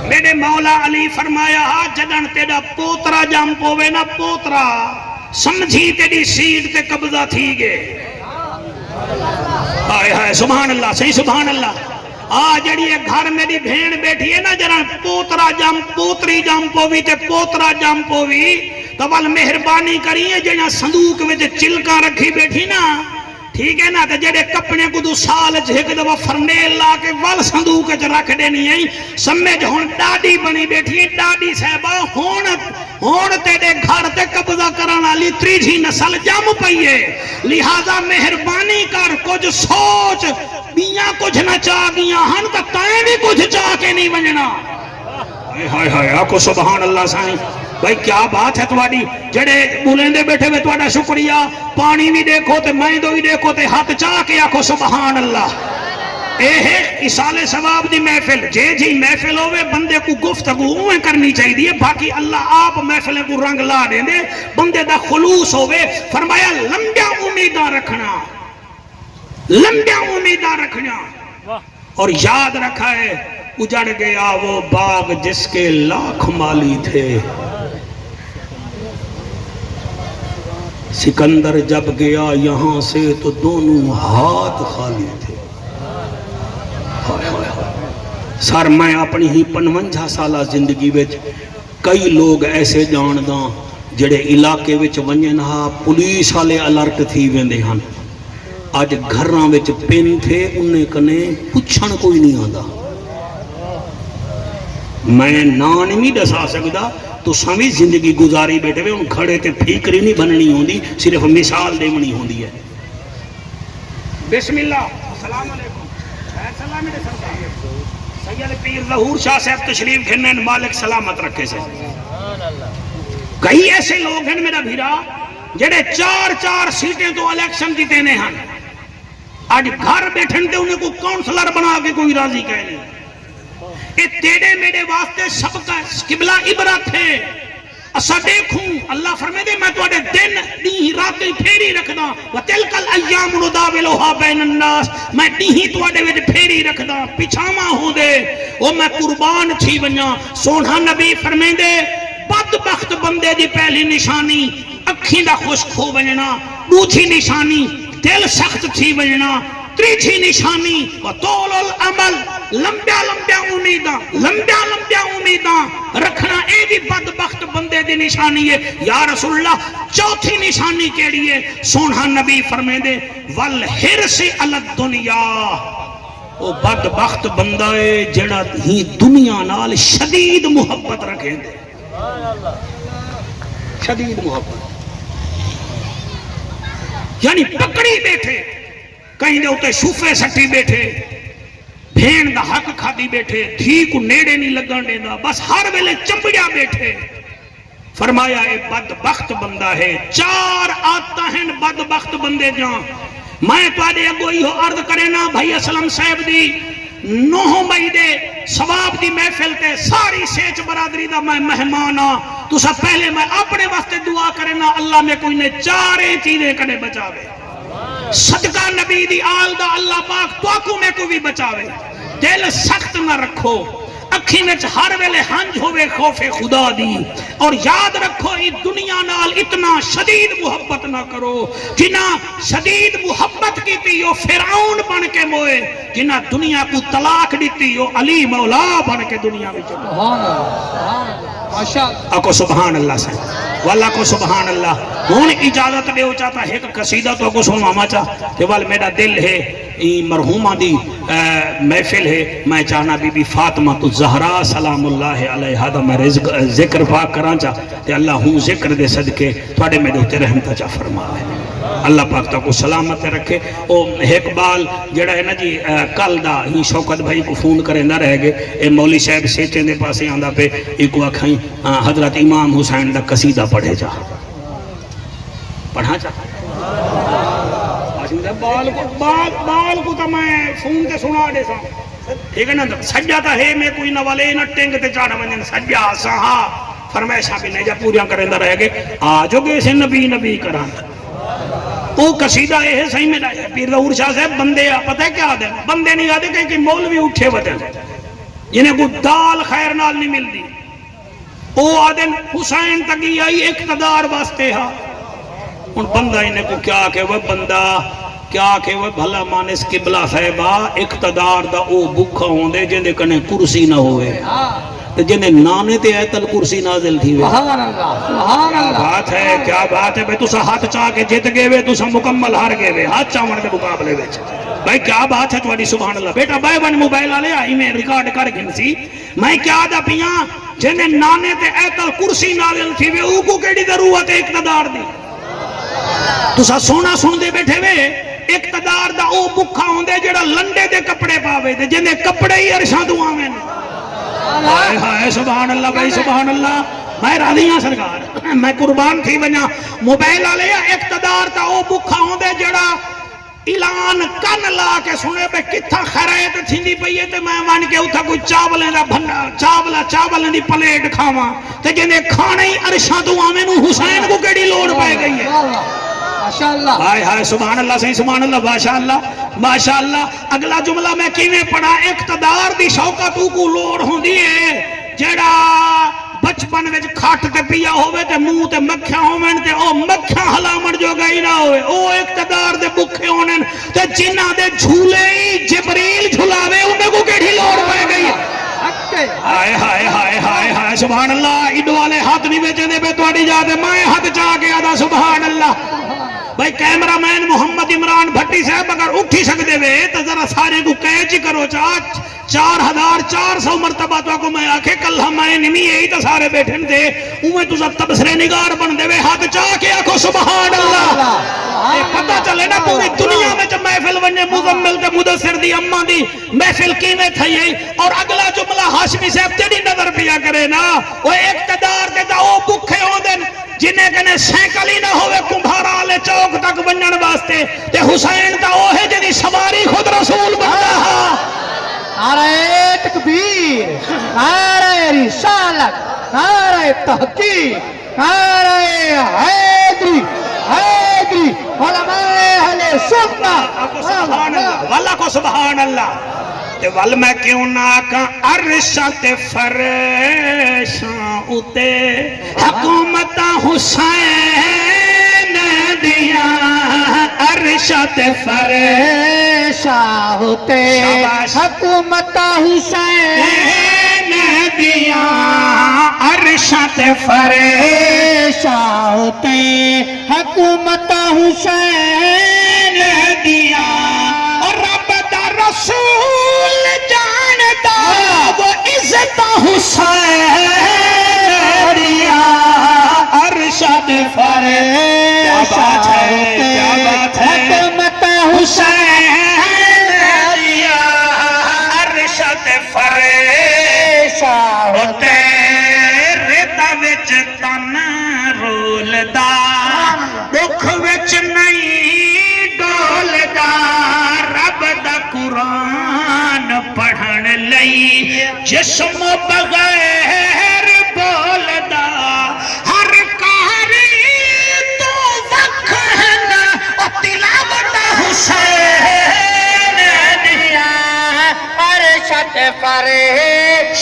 میرے مولا علی فرمایا جدن تیڑا پوترا جام پوے نا پوترا سمجھی تیڑی سیٹ تے قبضہ تھی گے آئے ہائے سبحان اللہ صحیح سبحان اللہ جڑی ایک گھر میری بھین بیٹھی ہے نا جران پوترا جام پوتری جام پوی تے پوترا جام پوی تو وال مہربانی کریے جہاں صندوق میں چلکا رکھی بیٹھی نا ٹھیک ہے نا تو جڑے کپڑے کو دو سال جھک دو فرمیل لا کے وال صندوق رکھ دینی ہے سمجھ ہون ڈاڈی بنی بیٹھی ہے ڈاڈی صاحبہ ہون تیرے گھر تے قبضہ کرانا لی تریجھی نسل جام پئیے لہذا مہربانی کر کچھ سوچ بیاں کچھ نہ چاہ گیاں ہن تا تائیں بھی کچھ چاہ کے نہیں بننا ہائے ہائے آکو سبحان اللہ سائیں بھائی کیا بات ہے تمہاری جڑے بولندے بیٹھے ہوئے تمہارا شکریہ پانی بھی دیکھو تے میں دو بھی دیکھو تے ہاتھ چاہ کے آکھو سبحان اللہ اے ہے اصال ثواب دی محفل جے جی محفل ہوئے بندے کو گفتگو ہوئے کرنی چاہیے باقی اللہ آپ محفلیں کو رنگ لا دیں دے بندے دا خلوص ہوئے فرمایا لمبیا امیدہ رکھنا لمبیا امیدہ رکھنا اور یاد رکھا ہے اجڑ گیا وہ باغ جس کے لاکھ مالی تھے سکندر جب گیا یہاں سے تو دونوں ہاتھ خالی تھے سر میں اپنی ہی 55 سالہ زندگی وچ کئی لوگ ایسے جانداں جڑے علاقے وچ ونجن ہا پولیس والے الرٹ تھی ویندے ہن اج گھراں وچ پن تھے انہیں کنے پچھن کوئی نہیں آندا میں نان نہیں دسا سکدا تو سمی زندگی گزاری بیٹھے ہوئے ان کھڑے تے فکری نہیں بننی ہوندی صرف مثال دیونی ہوندی ہے بسم اللہ السلام علیکم سلام میرے سرکار سید پیر ظہور شاہ صاحب تشریف گھنن مالک سلامت رکھے سے کئی ایسے لوگ ہیں میرا بھیرا جڑے 4 سیٹیں تو الیکشن جیتے نے ہن آج گھر بیٹھن تے انہیں کو کونسلر بنا کے کوئی راضی کہہ نہیں اے تیرے میرے واسطے سب کا قبلہ عبرت ہے اسا دیکھوں اللہ فرمائے دے میں توڑے دن دی رات پھیری رکھدا وَتِلْكَ الْأَيَّامُ نُدَاوِلُهَا بَيْنَ النَّاسِ میں دی توڑے وچ پھیری رکھدا پچھاواں ہو دے او میں قربان تھی ونجا سونا نبی فرمائے دے بدبخت بندے دی پہلی نشانی اکھیں دا خشک ہو ونجنا دوسری نشانی دل سخت تھی ونجنا تیسری نشانی وطول العمل لمبیا لمبیا امیداں رکھنا اے بھی بدبخت بندے دی نشانی ہے یا رسول اللہ چوتھی نشانی کیڑی ہے سونا نبی فرمائے دے والحرص علی الدنیا وہ بدبخت بندہ ہے جڑا ہی دنیا نال شدید محبت رکھیں دے شدید محبت یعنی پکڑی بیٹھے کہیں دے ہوتے شوفے سٹی بیٹھے بھین دا حق کھادی بیٹھے دھی کو نیڑے نہیں لگن دے دا بس ہر ویلے چمبڑیا بیٹھے فرمایا اے بدبخت بندہ ہے 4 آتا ہیں بدبخت بندے جان میں تو آدھے اگو ہی ہو عرض کرے نا بھائی اسلام صاحب دی 9 مئی دے ثواب دی محفل تے ساری سیچ برادری دا میں مہمان ہاں تسا پہلے میں اپنے واسطے دعا کرنا اللہ میں کوئی نے 4 چیزیں کنے بچاوے صدقہ نبی دی آل دا اللہ پاک تو آکو میں کو بھی بچاوے دل سخت نہ رکھو اکھی میں ہر ویلے ہنج ہوئے خوف خدا دی اور یاد رکھو اس دنیا نال اتنا شدید محبت نہ کرو جنہ شدید محبت کی تھی وہ فرعون بن کے موئے جنہ دنیا کو طلاق دیتی وہ علی مولا بن کے دنیا میں چلو سبحان اللہ ماشاءاللہ اکو سبحان اللہ سے واللہ کو سبحان اللہ ہون اجازت دے ہو چاہتا ہے ایک قصیدہ تو کو سنو ماما چاہ کہ وال میرا دل ہے مرحومہ دی محفل ہے میں چاہنا بی بی فاطمہ تو زہرا سلام اللہ علیہ دا میں ذکر پاک کران چاہ کہ اللہ ہوں ذکر دے صدقے تھوڑے میں دوتے رحمتہ چاہ فرماوے اللہ پاک تا کو سلامت رکھے او اقبال جڑا ہے نا جی کل دا ہی شوکت بھائی کو فون کرے نہ رہ گئے اے مولی صاحب سیچیں دے پاسے آندہ پہ ایک آکھائیں حضرت امام حسین دا قصیدہ پڑھے جا پڑھا چاہتا بال کو تا میں فون تے سنا دے سا ٹھیک ہے نا سجا تا ہے میں کوئی نہ والے نہ ٹینگ تے چاڑا ونجن سجا سہا فرمائشہ بھی نہیں جا پوریاں کریں دا رہ گئے آجو گے اسے نبی کران وہ قصیدہ ہے صحیح میں رہا ہے پیر ظہور شاہ صاحب بندے پتہ ہے کیا آدھے بندے نہیں آدھے کہ مولوی اٹھے ہوتے جنہیں کوئی دال خیر نال نہیں مل دی وہ آدھے حسین تکی آئی اقتدار واسطے ہاں ان بندہ انہیں کو کیا کہ وہ بندہ کیا کہ وہ بھلا مانس قبلہ صاحبہ اقتدار دا او بکھا ہوندے جنہیں کنے کرسی نہ ہوئے جنہیں نانے تے ایتل کرسی نازل تھی وے سبحان اللہ بات ہے کیا بات ہے بھئی تُسا ہاتھ چاہ کے جت گئے وے تُسا مکمل ہار گئے وے ہاتھ چاہوان کے مقابلے وے بھئی کیا بات ہے تواڈی سبحان اللہ بیٹا بھائی بن موبائل آلے آئی میں ریکارڈ کر گنسی میں کیا دا پیاں جنہیں نانے تے ایتل کرسی نازل تھی وے او کو کیڑی ضرورت ہے اقتدار دی تُسا سونا سن دے بیٹھے وے اقتدار دا او بکھا ہوندے جڑا لنڈے دے کپڑے پاوے دے جنہیں کپڑے ہی عرشاں دعاویں ہائے ہائے سبحان اللہ بھائی سبحان اللہ میں راضیاں سرکار میں قربان تھی ونیا موبائل آلے یا اقتدار تا او بکھا ہوندے جڑا اعلان کن لا کے سنے پہ کتھا خیرائیت تھیندی پئیے تے میں وان کے اتھا کوئی چاولیں دا بھنڈا چاولیں دی پلیٹ کھاواں تے جنہیں کھانے ہی عرشاں دعاویں نو حسین کو کیڑی لوڑ پائے گئی ہے ماشاءاللہ ہائے ہائے سبحان اللہ صحیح سبحان اللہ ماشاءاللہ اگلا جملہ میں کیویں پڑھا اقتدار دی شوکت کو لوڑ ہوندی ہے جڑا بچپن وچ کھٹ تے پیا ہوئے تے منہ تے مکھیاں ہوویں تے او مکھیاں ہلامن جو گئی نہ ہوئے او اقتدار دے بکھے ہونن تے جنہاں دے جھولے ہی جبریل جھلاوے انہیں کو کیڑی لوڑ پے گئی ہائے ہائے ہائے ہائے ہائے سبحان اللہ ایڈو والے ہاتھ نہیں بیچے دے بے تواڈی جاتے میں ہاتھ چاہ کے آدھا سبحان اللہ بھائی کیمرہ مین محمد عمران بھٹی صاحب اگر اٹھی سکتے ہوئے تو ذرا سارے کو کیچ کرو 4400 مرتبہ تو کو میں آکھے کل ہمیں نمی یہی تو سارے بیٹھن دے اوہ تو سب تبصرے نگار بن دے ہاتھ چاہ کے آکھو سبحان اللہ پتہ چلے نا پوری دنیا میں جب محفل بننے مزمل تے مدثر دی اماں دی محفل کینے تھئی اور اگلا جملہ ہاشمی صاحب تیری نظر پیا کرے نا وہ اقتدار دے تا او بکھے ہوں دن جنہیں کنے سینکل ہی نہ ہوئے کمبھارا لے چوک تک بنن واسطے تے حسین تا وہ ہے جنہی سواری خود رسول بن رہا نعرہ تکبیر نعرہ رسالت نعرہ تحقیق نعرہ حیدری علماء اہل سنت سبحان اللہ واللہ کو سبحان اللہ تے وال میں کیوں نہ آکاں عرشاں تے فرشاں اتے حکومت حسین دیا عرشاں تے فرشاں اتے حکومت حسین دیا عرشاں تے فرشاں اتے حکومت حسین دیا اور رب دا رسول جانتا وہ عزت حسین دیا ارشد فرشاں اتے حکومت حسین دیا ارشد فرشاں اتے ریتا وچ تن رولدا دکھ وچ نہیں جسم بغیر بولدا ہر کاری تو وقت ہے نا او تلاوت حسین دیا عرشت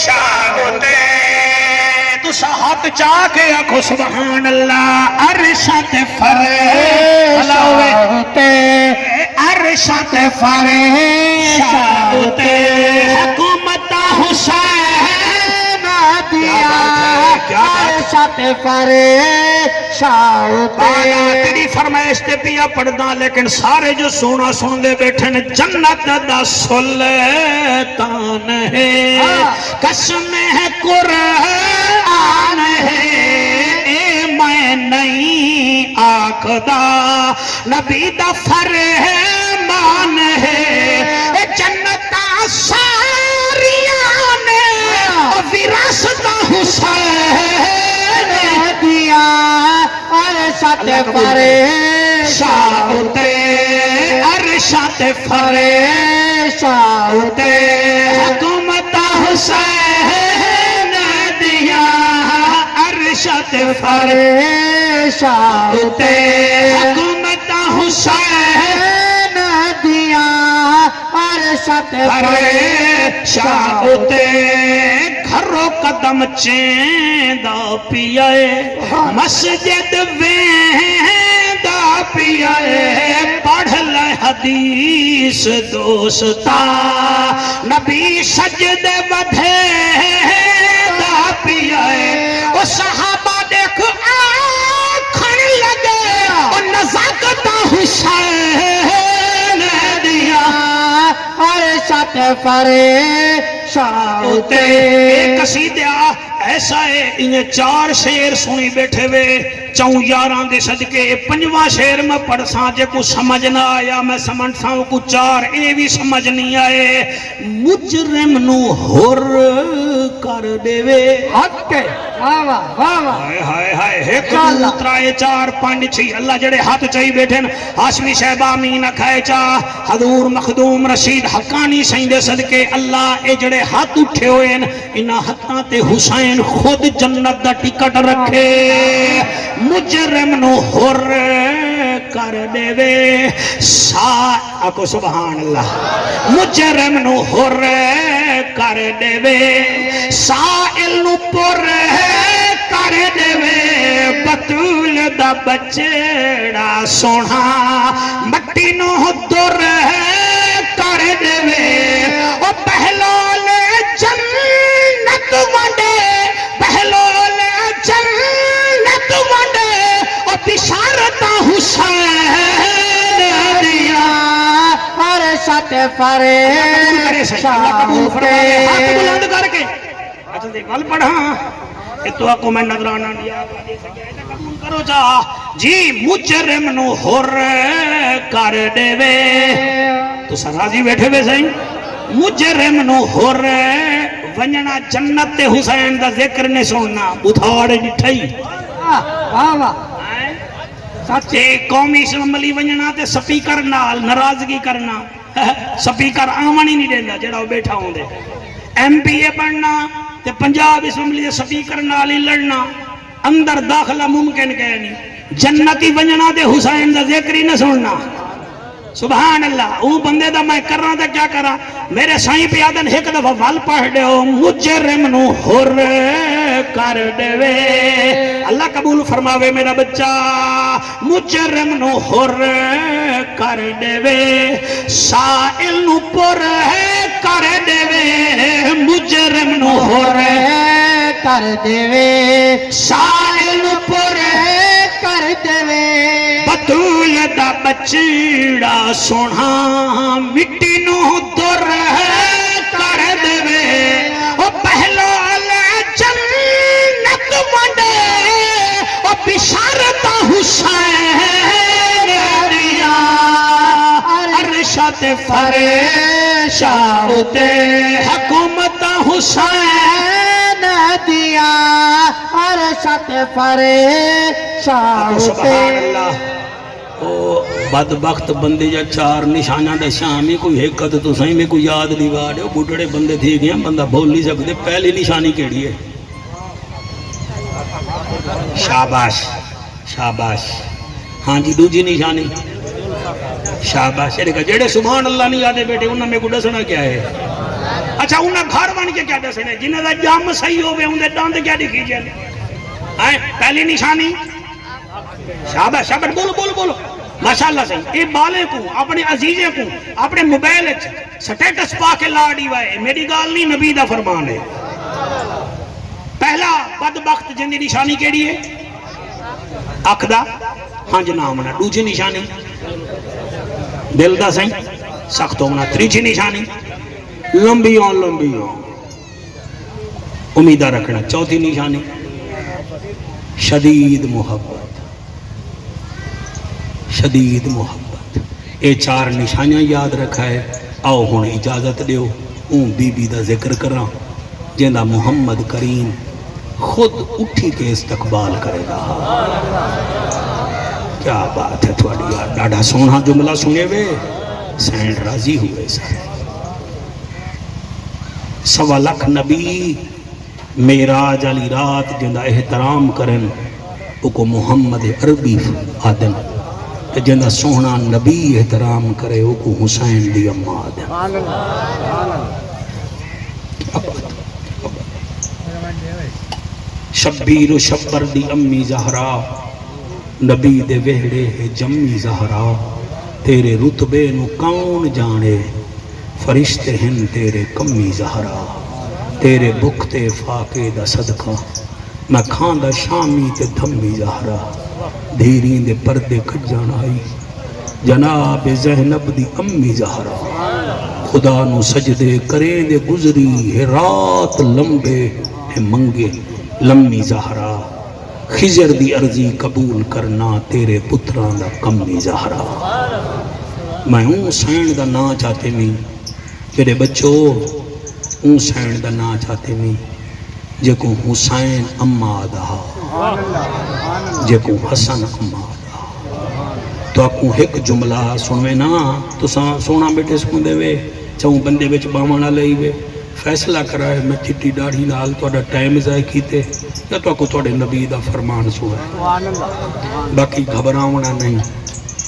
شاہد تسا ہاتھ چاہ کے آکھو سبحان اللہ عرشت فرشت عرشت فرشت حکومت حسین دیا عرشت فرشت تیری فرمائش تے پیا پڑھدا لیکن سارے جو سونا سن دے بیٹھے نے جنت دا سلطان ہے قسم ہے قرآن ہے اے میں نہیں آکھدا نبی دا فرمان ہے اے جنت ساریاں نے وراثت حسین دیا عرشت فرشت عرشت فرشت حکومت حسین دیا عرشت فرشت حکومت حسین دیا عرشت فرشت گھروں قدم چیندا پیائے مسجد ویندا پیائے پڑھ لے حدیث دوستا نبی سجدے بدھیدا پیائے او صحابہ دیکھ آنکھن لگے او نزاکت حسین دیا عرشت فرشت ایک قصیدہ ایسا ہے انہیں 4 شعر سنی بیٹھے ہوئے 4 یاراں دے صدقے 5واں شعر میں پڑھ ساں جے کو سمجھ نہ آیا میں سمجھ ساں کو 4 اے بھی سمجھ نہیں آئے مجرم نو ہور کر دے وے حق ہے واہ واہ واہ ہائے ہائے ہائے ایک دو ترائے 4 5 6 اللہ جڑے ہاتھ چاہی بیٹھے ہاشمی صاحب آمین کھائے چاہ حضور مخدوم رشید حقانی سائیں دے صدقے اللہ اے جڑے ہاتھ اٹھے ہوئے انہاں ہاتھاں تے حسین خود جنت دا ٹکٹ رکھے مجرم نو ہور کر دے وے آکو سبحان اللہ مجرم نو ہور کر دے وے سائل نو پر کر دے وے بطول دا بچڑا سونا مٹی نو دور کر دے وے او پہلول جنت وانڈے پہلول جنت وانڈے او بشارت حسین دیا عرشت فرشت ہاتھ بلند کر کے اچھا دیکھ گل پڑھا تو کو میں نظرانہ دیا قبول کرو جا جی مجرم نو ہور کر دے وے تو سرازی بیٹھے وے سہیں مجرم نو ہور ونجنا جنت تے حسین دا ذکر نے سننا بتھاڑ ڈٹھائی واہ واہ تے قومی اسمبلی ونجنا تے سپیکر نال ناراضگی کرنا سپیکر آمنی نہیں دینا جڑا وہ بیٹھا ہوں دے ایم پی اے بننا تے پنجاب اسمبلی دے سپیکر نال ہی لڑنا اندر داخلہ ممکن کہ نہیں جنتی ونجنا تے حسین دا ذکر ہی نہ سننا سبحان اللہ وہ بندے دا میں کر رہا تھا کیا کر رہا میرے سائیں پہ آدن ایک دفعہ وال پڑھ دے ہو مجرم نو ہور کر دے وے اللہ قبول فرماوے میرا بچہ مجرم نو ہور کر دے وے سائل نو پر کر دے وے مجرم نو ہور کر دے وے سائل نو پر کر دے وے بطول دا بچڑا سونا مٹی نو دور کر دے وے او پہلو جنت وانڈے او بشارت حسین دیا عرشت فرشت حکومت حسین دیا عرشت فرشت سبحان اللہ بدبخت بندے یا چار نشانہ دا شامی کوئی حقت تو سہی میں کوئی یاد نہیں واڑے بڑھڑے بندے تھی گیا بندہ بھول نہیں سکتے پہلی نشانی کیڑی ہے شاباش شاباش ہاں جی دوجی نشانی شاباش جڑے سبحان اللہ نہیں یادے بیٹے انہاں میں کو دسنا کیا ہے اچھا انہاں گھر بن کے کیا دسنے جنہاں دا جام صحیح ہوئے انہاں دے داند کیا دکھی جائے پہلی نشانی شاباش شاباش بولو بولو بولو ماشاءاللہ صحیح یہ بالے کو اپنے عزیزے کو اپنے موبائل سٹیٹس پا کے لا ڈی وائے میری گال نہیں نبی دا فرمان ہے پہلا بدبخت جن دی نشانی کیڑی ہے اکھ دا ہاں جناب نا دوجی نشانی دل دا صحیح سخت ہونا تریجی نشانی لمبیوں لمبیوں امیدہ رکھنا چوتھی نشانی شدید محبت شدید محبت اے چار نشانیاں یاد رکھا ہے آؤ ہون اجازت دیو اون بی بی دا ذکر کراں جیندہ محمد کریم خود اٹھی کے استقبال کرے گا کیا بات ہے تھوڑی یار ڈاڑھا سونا جملہ سنے وے سینڈ راضی ہوئے سارے سوا لکھ نبی میراج علی رات جیندہ احترام کرن اکو محمد عربی آدم جنہ سونا نبی احترام کرے وہ کو حسین دی اماد شبیر و شبر دی امی زہرا نبی دے وہڑے ہے جمی زہرا تیرے رتبے نو کون جانے فرشتے ہیں تیرے کمی زہرا تیرے بکتے فاقے دا صدقہ میں کھاندہ شامی تے دھمی زہرا دھیرین دے پردے کھجان آئی جناب زینب دی امی زہرا خدا نو سجدے کریں دے گزری ہے رات لمبے ہے منگے لمی زہرا خضر دی عرضی قبول کرنا تیرے پتران دا کمی زہرا میں ہوں سین دا نا چاہتے میں میرے بچوں ہوں سین دا نا چاہتے میں جے کو حسین اما دا جے کو حسن اما دا تو آپ ایک جملہ سنوے نا تو سونا بیٹے سکون دے وے چاہوں بندے بچ باوانا لئی وے فیصلہ کرائے میں چٹی ڈاڑھی نال تو اڈا ٹائم ازائی کیتے یا تو آپ توڑے نبی دا فرمان سوئے باقی گھبراؤنا نہیں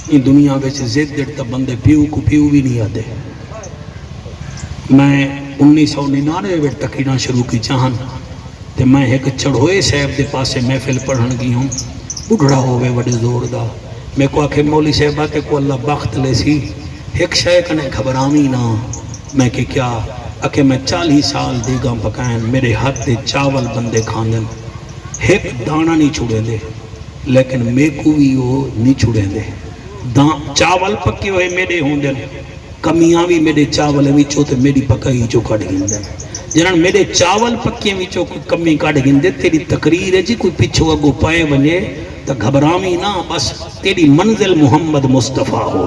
ان دنیا بچ زید دیتا بندے پیو کو پیو بھی نہیں آدے میں 1999 ویٹ تکینا شروع کی چاہن تے میں ایک چڑھوئے صاحب دے پاسے محفل پڑھن گئی ہوں بڑھڑا ہوئے وڈے زور دا میں کو آکھے مولی صاحبہ تے کو اللہ بخت لے سی ایک شیخ نے گھبرامی نہ میں کہ کیا اکھے میں 40 سال دیگاں پکائیں میرے ہاتھ دے چاول بندے کھاندن ایک دانہ نہیں چھوڑے دے لیکن میں کو بھی وہ نہیں چھوڑے دے چاول پکے ہوئے میرے ہوں دن کمیاں بھی میرے چاول وچوں تے میری پکائی چو کٹ گندن جنہاں میرے چاول پکے وچوں کوئی کمی کٹ گندے تیری تقریر ہے جی کوئی پچھو اگو پائے بنے تو گھبرامی نہ بس تیری منزل محمد مصطفیٰ ہو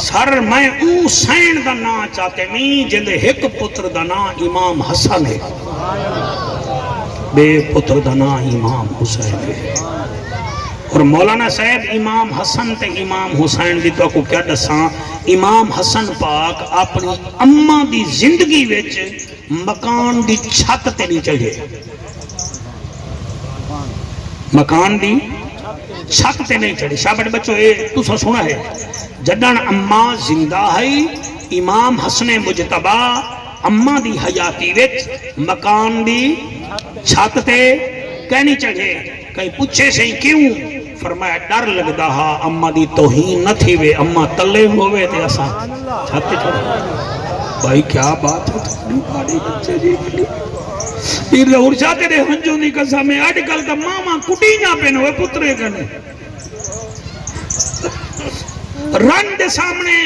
سر میں اون سین دا نا چاہتے میں جندے ایک پتر دا نا امام حسن ہے بے پتر دا نا امام حسین ہے اور مولانا صاحب امام حسن تے امام حسین دی تو کو کیا دساں امام حسن پاک اپنی اماں دی زندگی وچ مکان دی چھت تے نہیں چڑھے مکان دی چھت تے نہیں چڑھے شابٹ بچوں اے تو سا سنا ہے جدن اماں زندہ ہے امام حسن مجتبہ اماں دی حیاتی وچ مکان دی چھت تے کہنی چڑھے کہیں پوچھے سے کیوں فرمایا ڈر لگدا ہا اماں دی توہین نہ تھی وے اماں تلے ہوئے تے اساں چھت تے چڑھے بھائی کیا بات ہے تھوڑی بڑی بچے جی یہ لہور چاہتے رہے ہنجوں دی قسم میں آج کل کا ماما کٹی نہ پہنے ہوئے پترے کنے رن دے سامنے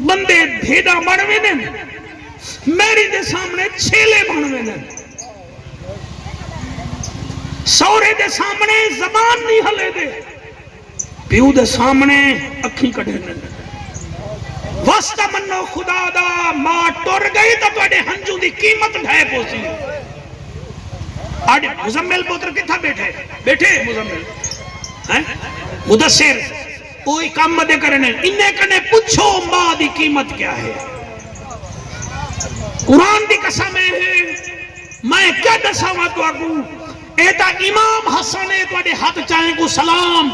بندے بھیدا بڑھوے دیں میری دے سامنے چھیلے بڑھوے دیں سورے دے سامنے زبان نہیں ہلے دے پیو دے سامنے اکھیں کڑھے دیں واسطہ منو خدا دا ماں ٹور گئی تو توڑے ہنجوں دی قیمت ڈھائے پوسی آج مزمل پوتر کتھا بیٹھے مزمل ہیں مدثر کوئی کام مدے کرنے انہیں کنے پوچھو ماں دی قیمت کیا ہے قرآن دی قسم ہے میں کیا دساواں تو آگوں ایتا امام حسن ہے تو ہاتھ چاہیں کو سلام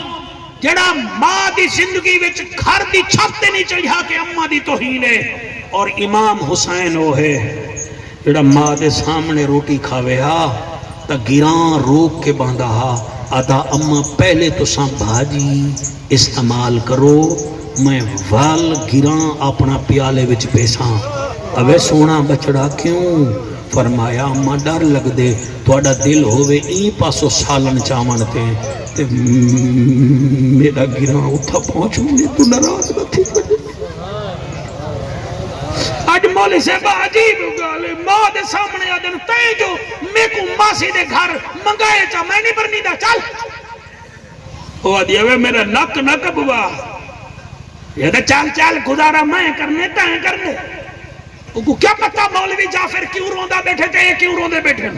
جڑا ماں دی زندگی وچ گھر دی چھت تے نہیں چڑھا کہ اماں دی توہین ہے اور امام حسین وہ ہے جڑا ماں دے سامنے روٹی کھاوے ہا تا گراں روک کے باندھا ہا آدھا اماں پہلے تو ساں بھاجی استعمال کرو میں وال گراں اپنا پیالے وچ پیساں اوے سونا بچڑا کیوں فرمایا اماں ڈر لگ دے توڑا دل ہوئے این پاسو سالن چاونتے تے میرا گراں اتھا پہنچوں نے تو نراز نہ تھی آج مولی سے با عجیب گالے ماں دے سامنے آدن تے جو میں کو ماسی دے گھر منگائے چا میں نہیں برنی دا چل وہ دیا وے میرا نک نک بوا یہ دے چال چال گزارا میں کرنے تائیں کرنے کو کیا پتا مولوی جعفر کیوں روندہ بیٹھے تھے کیوں روندے بیٹھے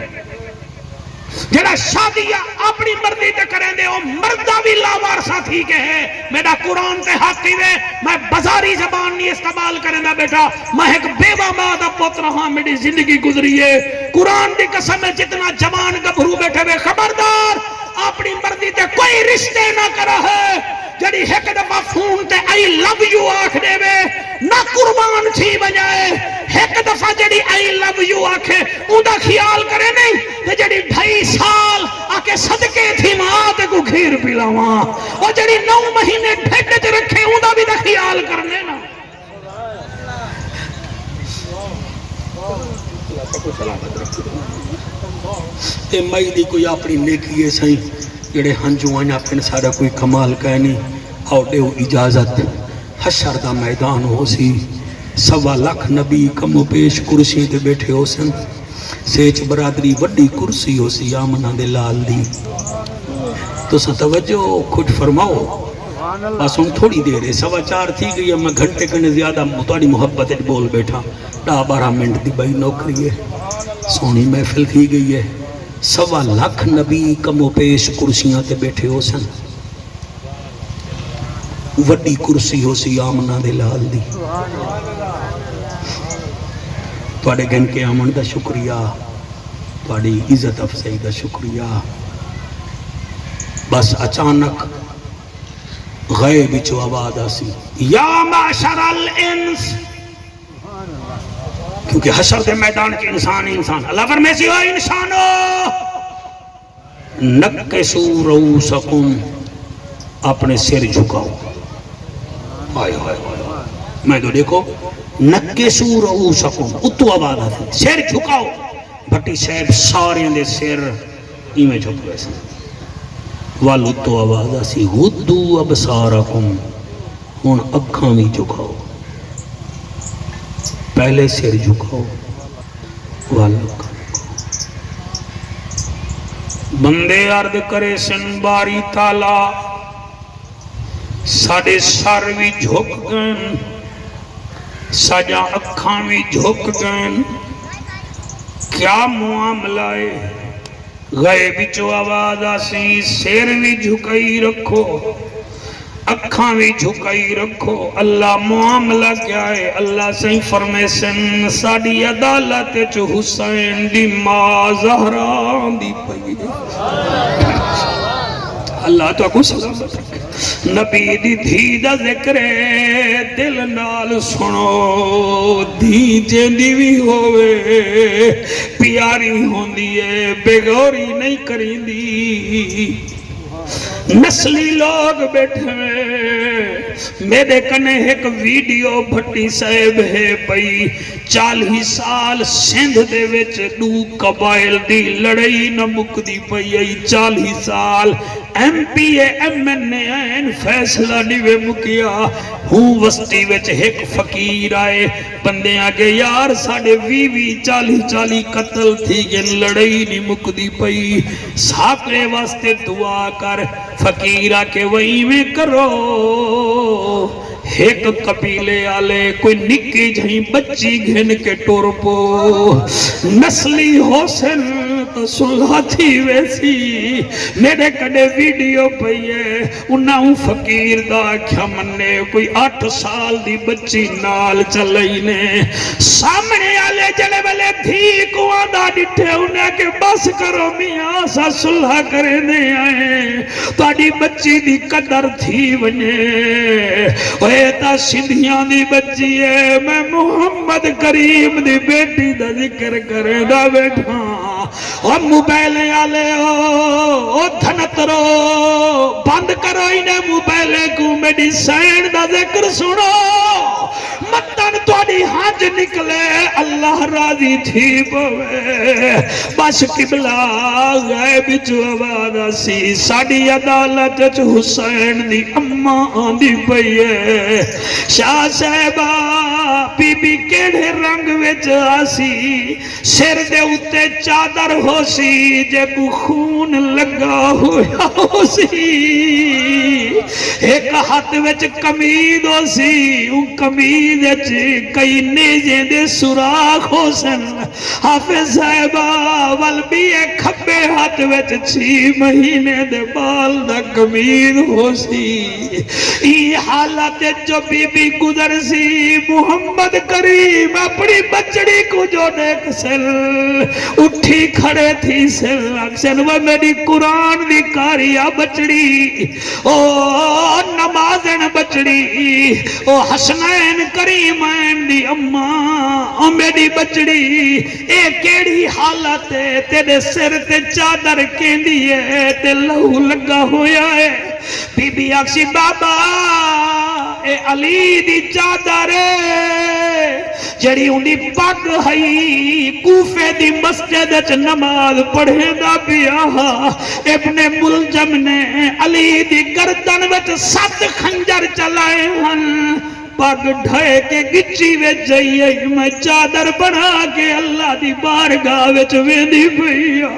جڑا شادیہ اپنی مردی تے کریں دے وہ مردہ بھی لاوار ساتھی کے ہیں میرا قرآن تے حقی دے میں بزاری زبان نہیں استعمال کریں دا بیٹا میں ایک بیوہ مادہ پوت رہا میری زندگی گزری ہے قرآن دی قسم ہے جتنا جوان گبھرو بیٹھے ہوئے خبردار اپنی مردی تے کوئی رشتے نہ کرا ہے جڑی ایک دفعہ فون تے I love you آکھ دے وے نہ قربان تھی بجائے ایک دفعہ جڑی I love you آکھے اندہ خیال کرے نہیں تے جڑی 2.5 سال آکے صدقے تھی ماں تے کو گھیر پلاواں اور جڑی 9 مہینے ڈھٹ تے رکھے اندہ بھی دا خیال کرنے نا تے مائی دی کوئی اپنی نیکی ہے سائیں جڑے ہنجو آنیا پھر سارا کوئی کمال کہنی اور دے اجازت حشر دا میدان ہو سی 1.25 لاکھ نبی کم و پیش کرسی تے بیٹھے ہو سن سیچ برادری وڈی کرسی ہو سی آمنہ دے لال دی تو سا توجہ کچھ فرماؤ بس ہم تھوڑی دیر ہے 4:15 تھی گئی میں گھنٹے کنے زیادہ متواری محبت بول بیٹھا 10-12 منٹ دی بھائی نوکری ہے سونی محفل تھی گئی ہے 1.25 لاکھ نبی کم و پیش کرسیاں تے بیٹھے ہو سن وڈی کرسی ہو سی آمنہ دے لال دی توڑے گن کے آمن دا شکریہ توڑی عزت افزائی دا شکریہ بس اچانک غیب چو آواز آسی یا معشر الانس کیونکہ حشر دے میدان کے انسان اللہ فرمیسی ہو انسانو نکسو رؤسکم اپنے سر جھکاؤ آئے میں تو دیکھو نکسو رؤسکم اتو آواز آتی سر جھکاؤ بھٹی صاحب سارے دے سر ایمیں جھک ویسے والو تو آواز آسی غدو ابصارکم ہون اکھاں بھی جھکاؤ پہلے سر جھکاؤ والو بندے عرض کرے سن باری تالا ساڑے سر بھی جھک گئن سجا اکھاں بھی جھک گئن کیا معاملہ ہے غیب چو آواز آسی سر بھی جھکائی رکھو اکھاں بھی جھکائی رکھو اللہ معاملہ کیا ہے اللہ سے فرمے سن ساڑی عدالت چو حسین دی ماں زہران دی پئی اللہ تو اکو سلامت رکھے نبی دی دھی دا ذکر دل نال سنو دھی جیندی بھی ہوئے پیاری ہوندی ہے بیگوری نہیں کریں دی نسلی لوگ بیٹھے میرے کنے ایک ویڈیو بھٹی صاحب ہے پئی 40 سال سندھ دے وچ 2 قبائل دی لڑائی نہ مکدی پئی 40 سال ایم پی ایم این اے فیصلہ نیوے مکیا ہوں وسطی وچ ایک فقیر آئے بندے آگے یار ساڑے 20-40 قتل تھی گن لڑائی نہیں مکدی پئی ساکرے واسطے دعا کر فقیرہ کے وہی میں کرو ایک قبیلے آلے کوئی نکی جہیں بچی گھن کے ٹور پو نسلی حسن سلح تھی ویسی میرے کڑے ویڈیو پئیے انہوں فقیر دا کیا مننے کوئی 8 سال دی بچی نال چلئی نے سامنے آلے جلے والے دھی کو آدھا ڈٹھے انہیں کہ بس کرو میاں سا سلح کرنے آئے تاڑی بچی دی قدر تھی ونے اوہ تا سندھیاں دی بچی ہے میں محمد کریم دی بیٹی دا ذکر کرے دا بیٹھا اور موبائلیں آلے او دھنترو بند کرو انہیں موبائلیں کو میڈی سین دا ذکر سنو مطن توڑی ہانج نکلے اللہ راضی تھی بوے بس قبلہ غیب جو آوازہ سی ساڑی عدالت جو حسین دی اماں آندھی پئیے شاہ صاحبہ بی بی کیڑے رنگ وچ آسی سر دے اتے چادر ہو سی جے کو خون لگا ہویا ہو سی ایک ہاتھ وچ کمید ہو سی ان کمید وچ کئی نیجے دے سراخ ہو سن حافظ صاحبہ والبی ایک کھبے ہاتھ وچ 6 مہینے دے بال دا کمید ہو سی ای حالت جو بی بی گزر سی محمد کریم اپنی بچڑی کو جو دیکھ سل اٹھی کھڑے تھی سل اکسن وہ میری قرآن دی کاریا بچڑی او نمازن بچڑی او حسنین کریمین دی اماں میری بچڑی اے کیڑی حالت ہے تیرے سر تے چادر کیندی ہے تے لہو لگا ہویا ہے بی بی اکسی بابا اے علی دی چادر جڑی انہی پاک ہئی کوفے دی مسجد اچ نماز پڑھے دا پیا ابن ملجم نے علی دی گردن وچ 7 خنجر چلائے ہن پاک ڈھائے کے گچی وچ جائیے میں چادر بنا کے اللہ دی بارگاہ وچ ویندی پیا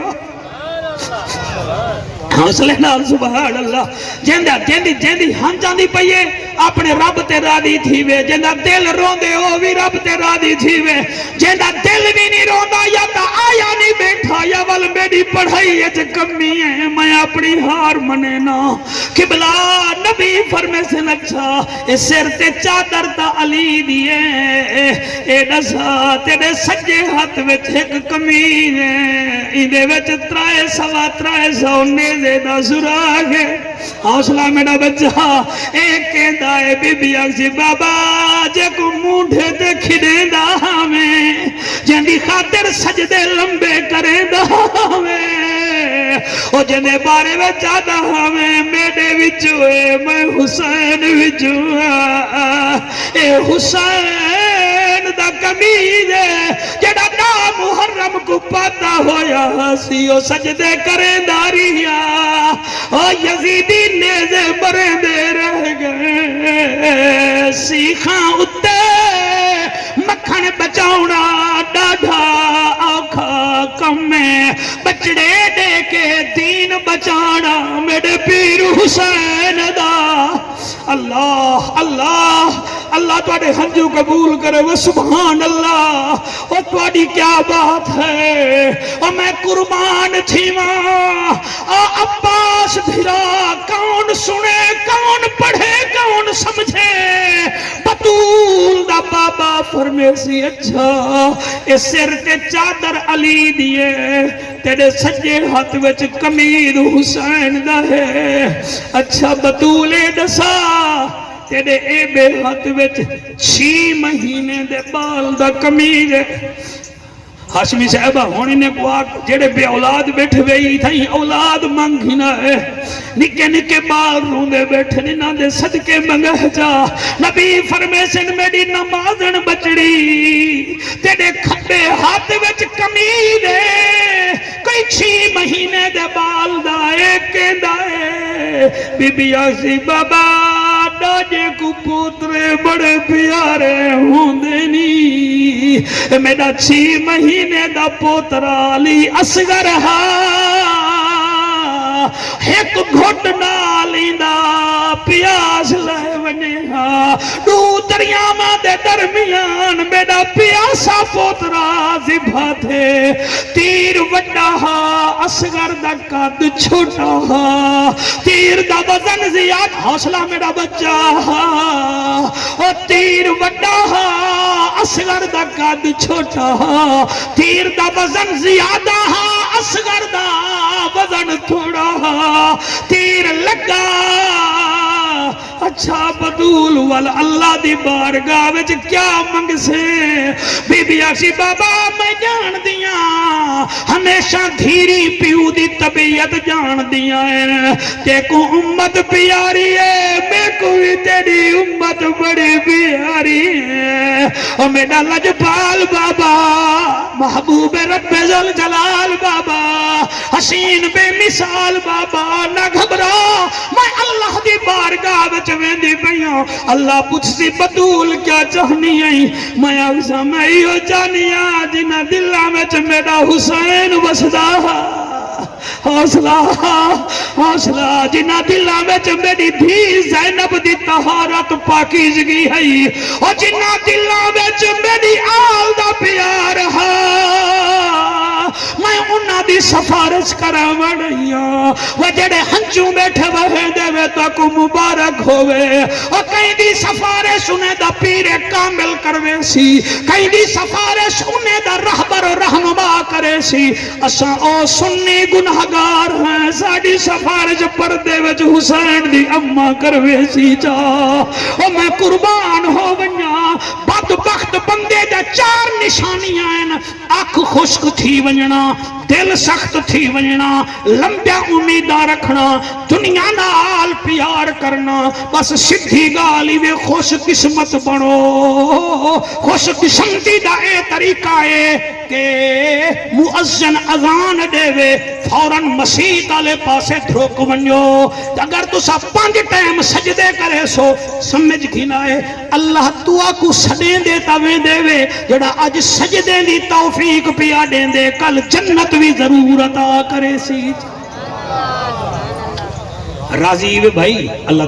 حوصلے نال سبحان اللہ جیندہ جیندی ہم جاندی پئیے اپنے رب تے راضی تھی وے جیندہ دل روندے ہو بھی رب تے راضی تھی وے جیندہ دل بھی نہیں روندا یا تا آیا نہیں بیٹھا یا ول میری پڑھائی اچ کمی ہے میں اپنی ہار منے نا قبلہ نبی فرمے سے نچھا اے سر تے چادر تا علی دیئے اے نسا تیرے سجے ہاتھ وچ ایک کمی ہے اندے وچ 300 نیزے دا سراغ ہے حوصلہ میرا بچہ ایک کہندہ ہے بی بی اکسی بابا جے کو مونڈے تے کھڑے دا ہمیں جندی خاطر سجدے لمبے کرے دا ہمیں او جندے بارے میں چاہتا ہمیں میڈے وچوئے میں حسین وچوئے اے حسین دا کمید ہے جڑا نام محرم کو پاتا ہویا سی او سجدے کرے داریا او یزیدی نیزے برے دے رہ گئے سیخاں اتے مکھن بچاؤنا ڈاڈھا آکھا کمیں بچڑے دے کے دین بچانا میرے پیر حسین دا اللہ اللہ اللہ تواڈے ہنجو قبول کرے وہ سبحان اللہ اور تواڈی کیا بات ہے اور میں قربان تھی ماں عباس بھرا کون سنے کون پڑھے کون سمجھے بطول دا بابا فرمے سی اچھا اس سر تے چادر علی دیئے تیرے سجے ہاتھ وچ کمید حسین دا ہے اچھا بطولے دسا تیرے اے بے ہاتھ وچ 6 مہینے دے بال دا کمید ہے ہاشمی صاحبہ ہونے نے کو آگ جڑے بے اولاد بیٹھے ہوئی تھا اولاد مانگی نہ ہے نکے نکے بال روندے بیٹھے نہ دے صدقے منگہ جا نبی فرمے سن میری نمازن بچڑی تیرے کھبے ہاتھ وچ کمید ہے کوئی 6 مہینے دے بال دائے کے دائے بی بی اکسی بابا ڈاجے کو پوترے بڑے پیارے ہوندے نہیں میرا 6 مہینے دا پوترا علی اصغر ہا ایک گھٹ نالی دا پیاس لے ونے ہا دو دریاواں دے درمیان میرا پیاس اسا پوترا ذبح تھے تیر وڈا ہا اصغر دا قد چھوٹا ہا تیر دا وزن زیادہ حوصلہ میرا بچہ ہا او تیر وڈا ہا اصغر دا قد چھوٹا ہا تیر دا وزن زیادہ ہا اصغر دا وزن تھوڑا ہا تیر لگا اچھا بدول وال اللہ دی بارگاہ وچ کیا منگ سے بی بی آسی بابا میں جان دیاں ہمیشہ دھیری پیو دی طبیعت جان دیاں تے کو امت پیاری ہے میں کوئی تیری امت بڑی پیاری ہے اور میرا لجپال بابا محبوب رب ذوالجلال بابا حسین بے مثال بابا نہ گھبرا میں اللہ دی بارگاہ وچ ویندی پیاں اللہ پوچھ سی بدول کیا چاہنی ہے میں اگزا میں ہو چاہنیا جنہ دلہ وچ میرا حسین وسدا حوصلہ حوصلہ جنہ دلہ وچ میری دھی زینب دی طہارت پاکیزگی ہے اور جنہ دلہ وچ میری آل دا پیار ہے میں انہاں دی سفارش کرا وڑیاں وہ جڑے ہنچوں بیٹھے وہے دے وے تک مبارک ہوئے اور کہیں دی سفارش انہیں دا پیر کامل کروے سی کہیں دی سفارش انہیں دا رہبر و رہنما کرے سی اساں او سنی گنہگار ہیں ساڑی سفارش پردے وچ حسین دی اممہ کروے سی جا اور میں قربان ہو ونیا بدبخت بندے دا چار نشانیاں ہیں آنکھ خشک تھی ونجنا دل سخت تھی ونجنا لمبیا امیدہ رکھنا دنیا نال پیار کرنا بس سدھی گالی وے خوش قسمت بنو خوش قسمتی دا اے طریقہ ہے کہ مؤذن اذان دے وے فوراً مسیح تالے پاسے دھروک ونجو اگر تو سا 5 ٹائم سجدے کرے سو سمجھ گھنا ہے اللہ دعا کو سڑیں دے تاویں دے وے جڑا آج سجدے دی توفیق پیا دیں دے کل جنت بھی ضرور عطا کرے سی راضی بھائی اللہ